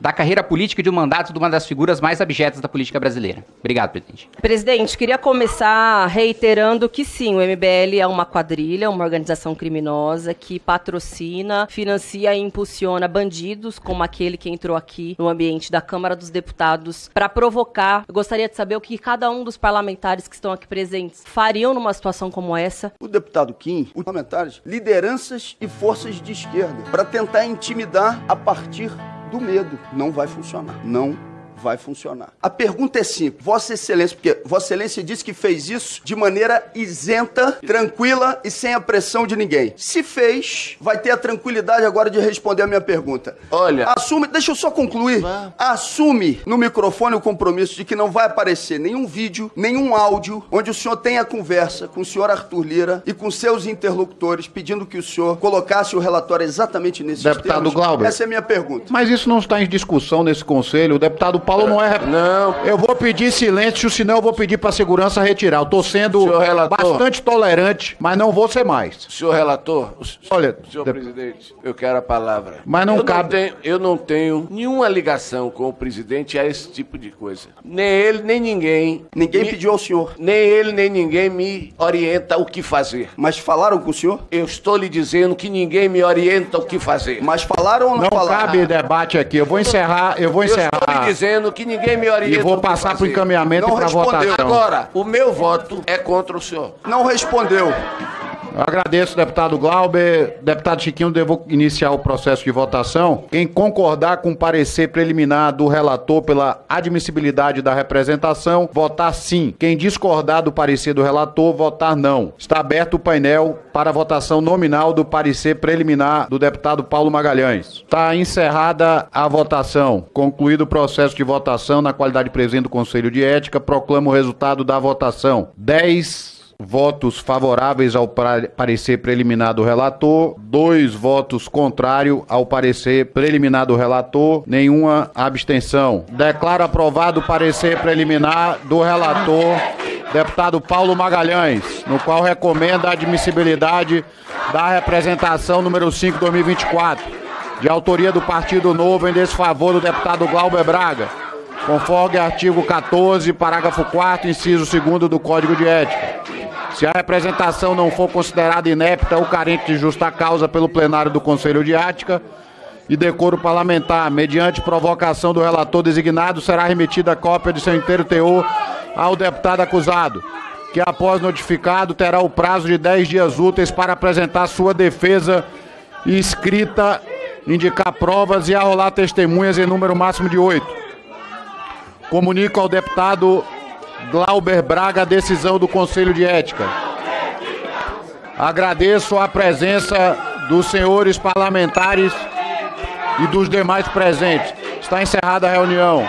da carreira política e do mandato de uma das figuras mais abjetas da política brasileira. Obrigado, presidente. Presidente, queria começar reiterando que sim, o MBL é uma quadrilha, uma organização criminosa que patrocina, financia e impulsiona bandidos, como aquele que entrou aqui no ambiente da Câmara dos Deputados para provocar. Eu gostaria de saber o que cada um dos parlamentares que estão aqui presentes fariam numa situação como essa. O deputado Kim, os parlamentares, lideranças e forças de esquerda, para tentar intimidar a partir do medo. Não vai funcionar. Não vai funcionar. A pergunta é simples. Vossa Excelência, porque Vossa Excelência disse que fez isso de maneira isenta, tranquila e sem a pressão de ninguém. Se fez, vai ter a tranquilidade agora de responder a minha pergunta. Olha... Assume, deixa eu só concluir. Assume no microfone o compromisso de que não vai aparecer nenhum vídeo, nenhum áudio, onde o senhor tenha conversa com o senhor Arthur Lira e com seus interlocutores, pedindo que o senhor colocasse o relatório exatamente nesses termos. Deputado Glauber. Essa é a minha pergunta. Mas isso não está em discussão nesse conselho. O deputado Paulo não é... Não. Eu vou pedir silêncio, senão eu vou pedir para a segurança retirar. Eu estou sendo bastante tolerante, mas não vou ser mais. Senhor relator, olha, senhor presidente, eu quero a palavra. Mas não cabe... Eu não tenho nenhuma ligação com o presidente a esse tipo de coisa. Nem ele, nem ninguém. Ninguém pediu ao senhor. Nem ele, nem ninguém me orienta o que fazer. Mas falaram com o senhor? Eu estou lhe dizendo que ninguém me orienta o que fazer. Mas falaram ou não falaram? Não cabe debate aqui. Eu vou encerrar. Eu estou lhe dizendo que ninguém me orienta. E vou passar para o encaminhamento e para a votação. Agora, o meu voto é contra o senhor. Não respondeu. Eu agradeço, deputado Glauber. Deputado Chiquinho, devo iniciar o processo de votação. Quem concordar com o parecer preliminar do relator pela admissibilidade da representação, votar sim. Quem discordar do parecer do relator, votar não. Está aberto o painel para a votação nominal do parecer preliminar do deputado Paulo Magalhães. Está encerrada a votação. Concluído o processo de votação, na qualidade de presidente do Conselho de Ética, proclamo o resultado da votação. 10 votos favoráveis ao parecer preliminar do relator, 2 votos contrários ao parecer preliminar do relator, nenhuma abstenção. Declaro aprovado o parecer preliminar do relator, deputado Paulo Magalhães, no qual recomenda a admissibilidade da representação número 5, 2024, de autoria do Partido Novo em desfavor do deputado Glauber Braga, conforme artigo 14, parágrafo 4º, inciso 2º do Código de Ética. Se a representação não for considerada inepta ou carente de justa causa pelo plenário do Conselho de Ética e decoro parlamentar, mediante provocação do relator designado, será remetida cópia de seu inteiro teor ao deputado acusado, que após notificado terá o prazo de 10 dias úteis para apresentar sua defesa escrita, indicar provas e arrolar testemunhas em número máximo de 8. Comunico ao deputado Glauber Braga a decisão do Conselho de Ética. Agradeço a presença dos senhores parlamentares e dos demais presentes. Está encerrada a reunião.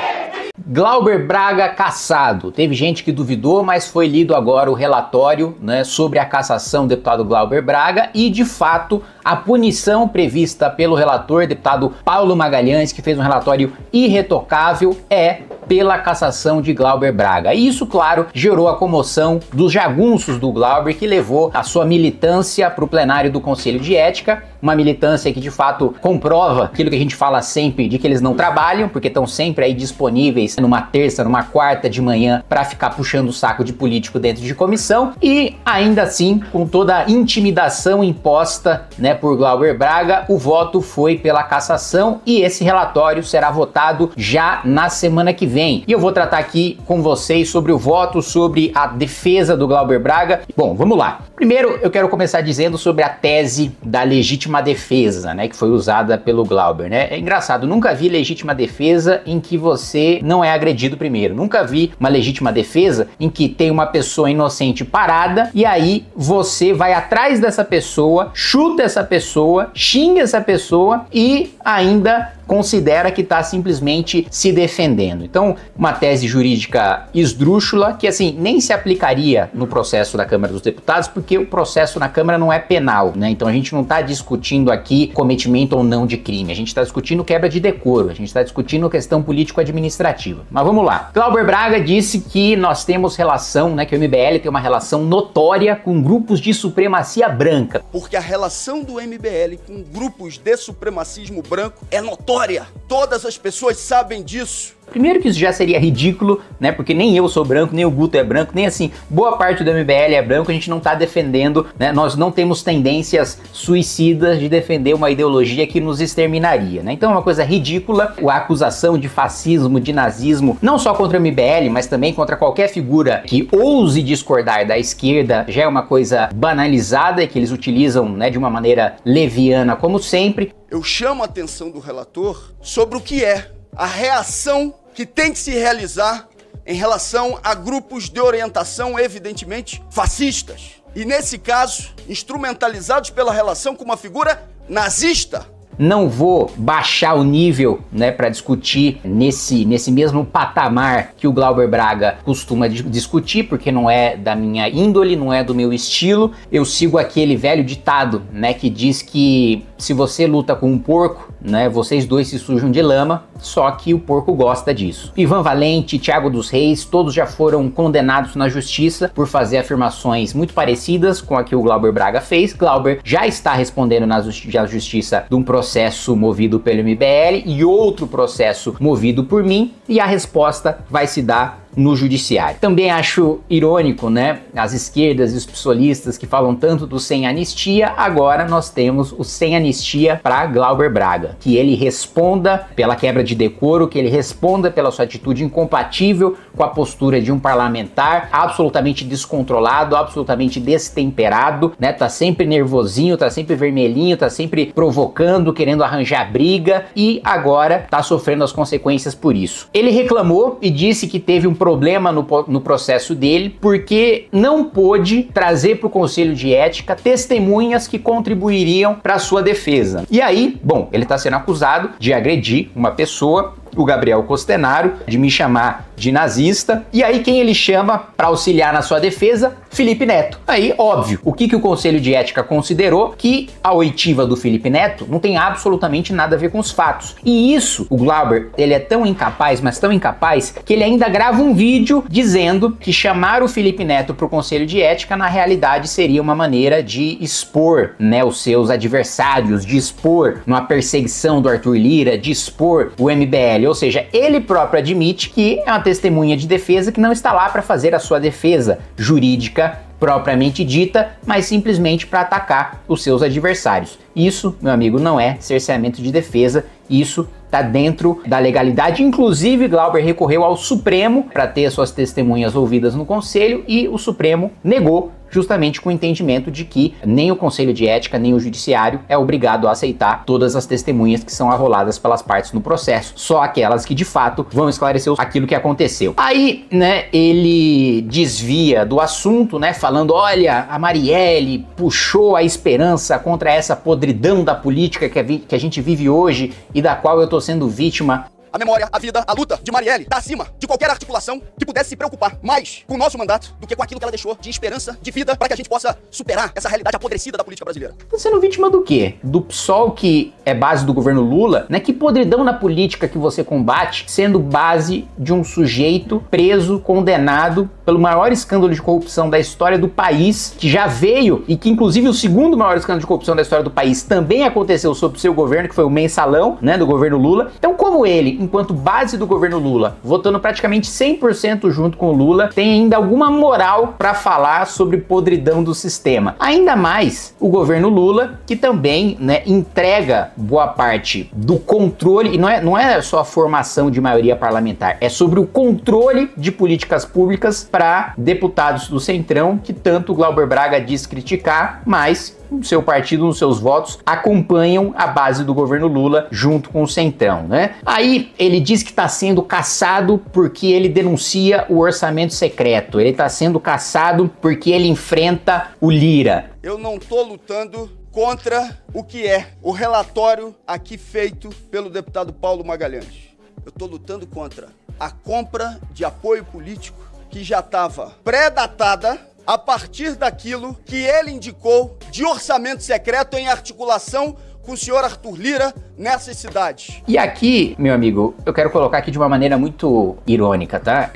Glauber Braga cassado. Teve gente que duvidou, mas foi lido agora o relatório, né, sobre a cassação do deputado Glauber Braga e, de fato, a punição prevista pelo relator, deputado Paulo Magalhães, que fez um relatório irretocável, é pela cassação de Glauber Braga. E isso, claro, gerou a comoção dos jagunços do Glauber, que levou a sua militância para o plenário do Conselho de Ética, uma militância que, de fato, comprova aquilo que a gente fala sempre, de que eles não trabalham, porque estão sempre aí disponíveis numa terça, numa quarta de manhã, para ficar puxando o saco de político dentro de comissão, e ainda assim, com toda a intimidação imposta, né, por Glauber Braga, o voto foi pela cassação e esse relatório será votado já na semana que vem. E eu vou tratar aqui com vocês sobre o voto, sobre a defesa do Glauber Braga. Bom, vamos lá. Primeiro, eu quero começar dizendo sobre a tese da legítima defesa, né, que foi usada pelo Glauber, né? É engraçado, nunca vi legítima defesa em que você não é agredido primeiro. Nunca vi uma legítima defesa em que tem uma pessoa inocente parada e aí você vai atrás dessa pessoa, chuta essa pessoa, xinga essa pessoa e ainda considera que está simplesmente se defendendo. Então, uma tese jurídica esdrúxula que, assim, nem se aplicaria no processo da Câmara dos Deputados, porque o processo na Câmara não é penal, né? Então, a gente não está discutindo aqui cometimento ou não de crime, a gente está discutindo quebra de decoro, a gente está discutindo questão político-administrativa. Mas vamos lá. Glauber Braga disse que nós temos relação, né, que o MBL tem uma relação notória com grupos de supremacia branca. Porque a relação do MBL com grupos de supremacismo branco é notória. notória. Todas as pessoas sabem disso. Primeiro que isso já seria ridículo, né? Porque nem eu sou branco, nem o Guto é branco, nem assim, boa parte do MBL é branco, a gente não tá defendendo, né? Nós não temos tendências suicidas de defender uma ideologia que nos exterminaria, né? Então é uma coisa ridícula a acusação de fascismo, de nazismo, não só contra o MBL, mas também contra qualquer figura que ouse discordar da esquerda, já é uma coisa banalizada e que eles utilizam, né, de uma maneira leviana, como sempre. Eu chamo a atenção do relator sobre o que é a reação que tem que se realizar em relação a grupos de orientação evidentemente fascistas. E nesse caso, instrumentalizados pela relação com uma figura nazista. Não vou baixar o nível, né, para discutir nesse mesmo patamar que o Glauber Braga costuma discutir, porque não é da minha índole, não é do meu estilo. Eu sigo aquele velho ditado, né, que diz que se você luta com um porco, né, vocês dois se sujam de lama, só que o porco gosta disso. Ivan Valente, Thiago dos Reis, todos já foram condenados na justiça por fazer afirmações muito parecidas com a que o Glauber Braga fez. Glauber já está respondendo na justiça de um processo movido pelo MBL e outro processo movido por mim, e a resposta vai se dar no judiciário. Também acho irônico, né, as esquerdas e os psolistas que falam tanto do sem anistia, agora nós temos o sem anistia para Glauber Braga, que ele responda pela quebra de decoro, que ele responda pela sua atitude incompatível com a postura de um parlamentar, absolutamente descontrolado, absolutamente destemperado, né, tá sempre nervosinho, tá sempre vermelhinho, tá sempre provocando, querendo arranjar briga, e agora tá sofrendo as consequências por isso. Ele reclamou e disse que teve um problema no processo dele porque não pôde trazer para o Conselho de Ética testemunhas que contribuiriam para a sua defesa. E aí, bom, ele está sendo acusado de agredir uma pessoa, o Gabriel Costenaro, de me chamar de nazista, e aí quem ele chama para auxiliar na sua defesa? Felipe Neto. Aí, óbvio, o que o Conselho de Ética considerou? Que a oitiva do Felipe Neto não tem absolutamente nada a ver com os fatos. E isso, o Glauber, ele é tão incapaz, mas tão incapaz, que ele ainda grava um vídeo dizendo que chamar o Felipe Neto para o Conselho de Ética, na realidade, seria uma maneira de expor, né, os seus adversários, de expor numa perseguição do Arthur Lira, de expor o MBL. Ou seja, ele próprio admite que é uma testemunha de defesa que não está lá para fazer a sua defesa jurídica propriamente dita, mas simplesmente para atacar os seus adversários. Isso, meu amigo, não é cerceamento de defesa, isso está dentro da legalidade. Inclusive, Glauber recorreu ao Supremo para ter suas testemunhas ouvidas no Conselho e o Supremo negou, justamente com o entendimento de que nem o Conselho de Ética, nem o Judiciário é obrigado a aceitar todas as testemunhas que são arroladas pelas partes no processo, só aquelas que de fato vão esclarecer aquilo que aconteceu. Aí, né, ele desvia do assunto, né, falando, olha, a Marielle puxou a esperança contra essa podridão da política que a gente vive hoje e da qual eu tô sendo vítima. A memória, a vida, a luta de Marielle está acima de qualquer articulação que pudesse se preocupar mais com o nosso mandato do que com aquilo que ela deixou de esperança, de vida, para que a gente possa superar essa realidade apodrecida da política brasileira. Tá sendo vítima do quê? Do PSOL, que é base do governo Lula, né? Que podridão na política que você combate, sendo base de um sujeito preso, condenado pelo maior escândalo de corrupção da história do país, que já veio, e que inclusive o segundo maior escândalo de corrupção da história do país também aconteceu sob o seu governo, que foi o mensalão, né, do governo Lula. Então, como ele, enquanto base do governo Lula, votando praticamente 100% junto com o Lula, tem ainda alguma moral para falar sobre podridão do sistema. Ainda mais o governo Lula, que também, né, entrega boa parte do controle, e não é só a formação de maioria parlamentar, é sobre o controle de políticas públicas para deputados do Centrão, que tanto o Glauber Braga diz criticar, mas o seu partido, nos seus votos, acompanham a base do governo Lula junto com o Centrão, né? Aí ele diz que está sendo caçado porque ele denuncia o orçamento secreto, ele está sendo caçado porque ele enfrenta o Lira. Eu não tô lutando contra o que é o relatório aqui feito pelo deputado Paulo Magalhães. Eu tô lutando contra a compra de apoio político que já estava pré-datada a partir daquilo que ele indicou de orçamento secreto em articulação com o senhor Arthur Lira nessas cidades. E aqui, meu amigo, eu quero colocar aqui de uma maneira muito irônica, tá?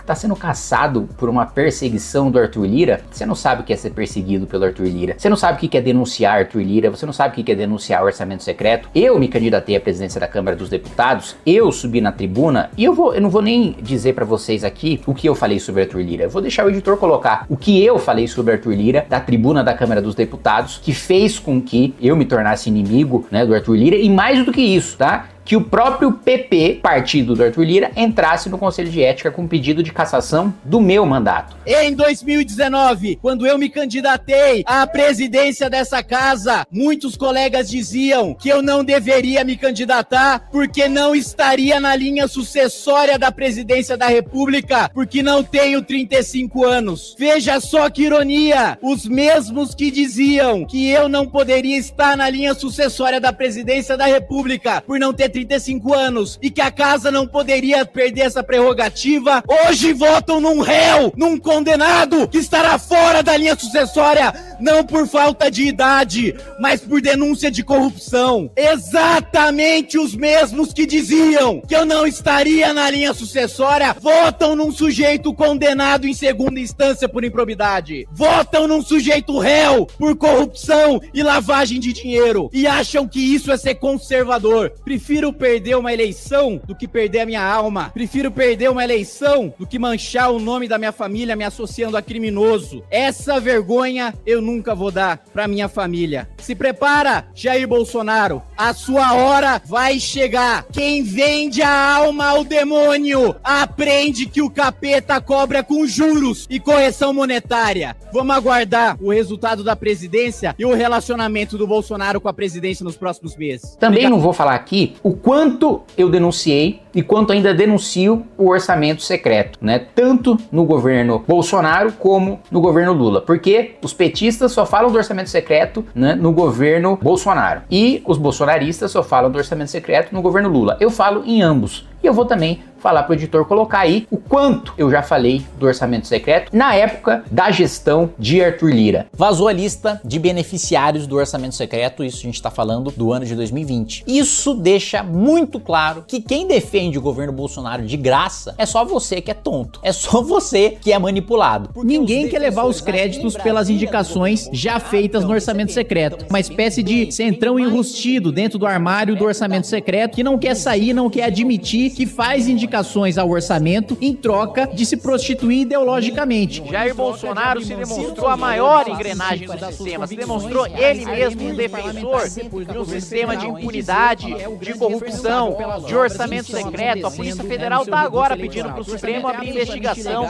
tá sendo caçado por uma perseguição do Arthur Lira, você não sabe o que é ser perseguido pelo Arthur Lira, você não sabe o que é denunciar Arthur Lira, você não sabe o que é denunciar o orçamento secreto. Eu me candidatei à presidência da Câmara dos Deputados, eu subi na tribuna e eu não vou nem dizer pra vocês aqui o que eu falei sobre Arthur Lira, eu vou deixar o editor colocar o que eu falei sobre Arthur Lira da tribuna da Câmara dos Deputados, que fez com que eu me tornasse inimigo, né, do Arthur Lira, e mais do que isso, tá? Que o próprio PP, partido do Arthur Lira, entrasse no Conselho de Ética com pedido de cassação do meu mandato. Em 2019, quando eu me candidatei à presidência dessa casa, muitos colegas diziam que eu não deveria me candidatar porque não estaria na linha sucessória da presidência da República, porque não tenho 35 anos. Veja só que ironia, os mesmos que diziam que eu não poderia estar na linha sucessória da presidência da República por não ter 35 anos e que a casa não poderia perder essa prerrogativa, hoje votam num réu, num condenado que estará fora da linha sucessória, não por falta de idade, mas por denúncia de corrupção. Exatamente os mesmos que diziam que eu não estaria na linha sucessória, votam num sujeito condenado em segunda instância por improbidade, votam num sujeito réu por corrupção e lavagem de dinheiro e acham que isso é ser conservador. Prefiro perder uma eleição do que perder a minha alma. Prefiro perder uma eleição do que manchar o nome da minha família me associando a criminoso. Essa vergonha eu nunca vou dar pra minha família. Se prepara, Jair Bolsonaro. A sua hora vai chegar. Quem vende a alma ao demônio aprende que o capeta cobra com juros e correção monetária. Vamos aguardar o resultado da presidência e o relacionamento do Bolsonaro com a presidência nos próximos meses. Também não vou falar aqui o quanto eu denunciei e quanto ainda denuncio o orçamento secreto, né? Tanto no governo Bolsonaro como no governo Lula, porque os petistas só falam do orçamento secreto, né, no governo Bolsonaro e os bolsonaristas só falam do orçamento secreto no governo Lula. Eu falo em ambos. E eu vou também falar para o editor colocar aí o quanto eu já falei do orçamento secreto na época da gestão de Arthur Lira. Vazou a lista de beneficiários do orçamento secreto, isso a gente está falando do ano de 2020. Isso deixa muito claro que quem defende o governo Bolsonaro de graça é só você que é tonto, é só você que é manipulado. Ninguém quer levar os créditos pelas indicações já feitas no orçamento secreto. Uma espécie de centrão enrustido dentro do armário do orçamento secreto que não quer sair, não quer admitir que faz indicações ao orçamento em troca de se prostituir ideologicamente. Jair Bolsonaro se demonstrou a maior engrenagem do sistema, se demonstrou ele mesmo um defensor do sistema de impunidade, de corrupção, de orçamento secreto. A Polícia Federal está agora pedindo para o Supremo abrir investigação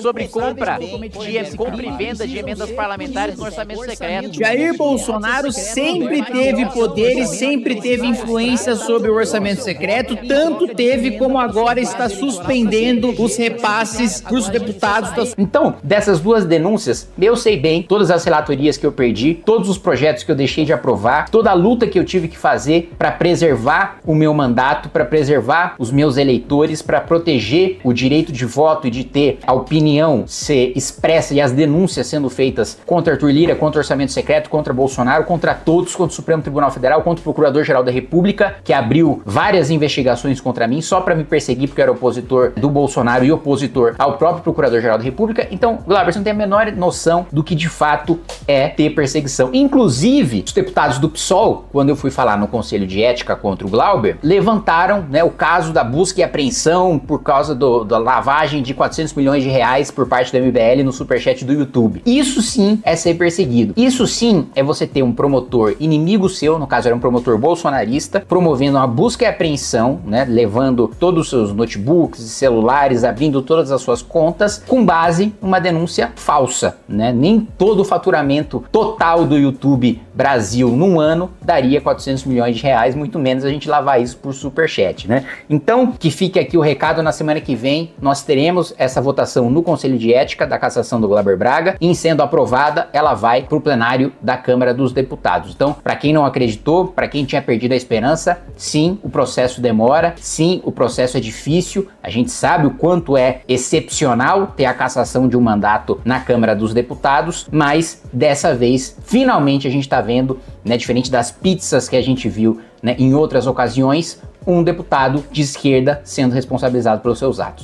sobre compra e venda de emendas parlamentares no orçamento secreto. Jair Bolsonaro sempre teve poder e sempre teve influência sobre o orçamento secreto, tanto teve como agora está suspendendo os repasses para os deputados. Então, dessas duas denúncias, eu sei bem todas as relatorias que eu perdi, todos os projetos que eu deixei de aprovar, toda a luta que eu tive que fazer para preservar o meu mandato, para preservar os meus eleitores, para proteger o direito de voto e de ter a opinião ser expressa e as denúncias sendo feitas contra Arthur Lira, contra o orçamento secreto, contra Bolsonaro, contra todos, contra o Supremo Tribunal Federal, contra o Procurador-Geral da República, que abriu várias investigações contra mim só para me perseguir porque eu era opositor do Bolsonaro e opositor ao próprio Procurador-Geral da República. Então, Glauber, você não tem a menor noção do que de fato é ter perseguição. Inclusive, os deputados do PSOL, quando eu fui falar no Conselho de Ética contra o Glauber, levantaram, né, o caso da busca e apreensão por causa da lavagem de 400 milhões de reais por parte do MBL no superchat do YouTube. Isso sim é ser perseguido. Isso sim é você ter um promotor inimigo seu, no caso era um promotor bolsonarista, promovendo uma busca e apreensão, né, levando todos os seus notebooks e celulares, abrindo todas as suas contas com base em uma denúncia falsa, né? Nem todo o faturamento total do YouTube Brasil num ano daria 400 milhões de reais, muito menos a gente lavar isso por superchat, né? Então, que fique aqui o recado, na semana que vem nós teremos essa votação no Conselho de Ética da cassação do Glauber Braga e, sendo aprovada, ela vai para o plenário da Câmara dos Deputados. Então, para quem não acreditou, para quem tinha perdido a esperança, sim, o processo demora, sim, o processo é difícil, a gente sabe o quanto é excepcional ter a cassação de um mandato na Câmara dos Deputados, mas dessa vez, finalmente a gente está vendo, né, diferente das pizzas que a gente viu, né, em outras ocasiões, um deputado de esquerda sendo responsabilizado pelos seus atos.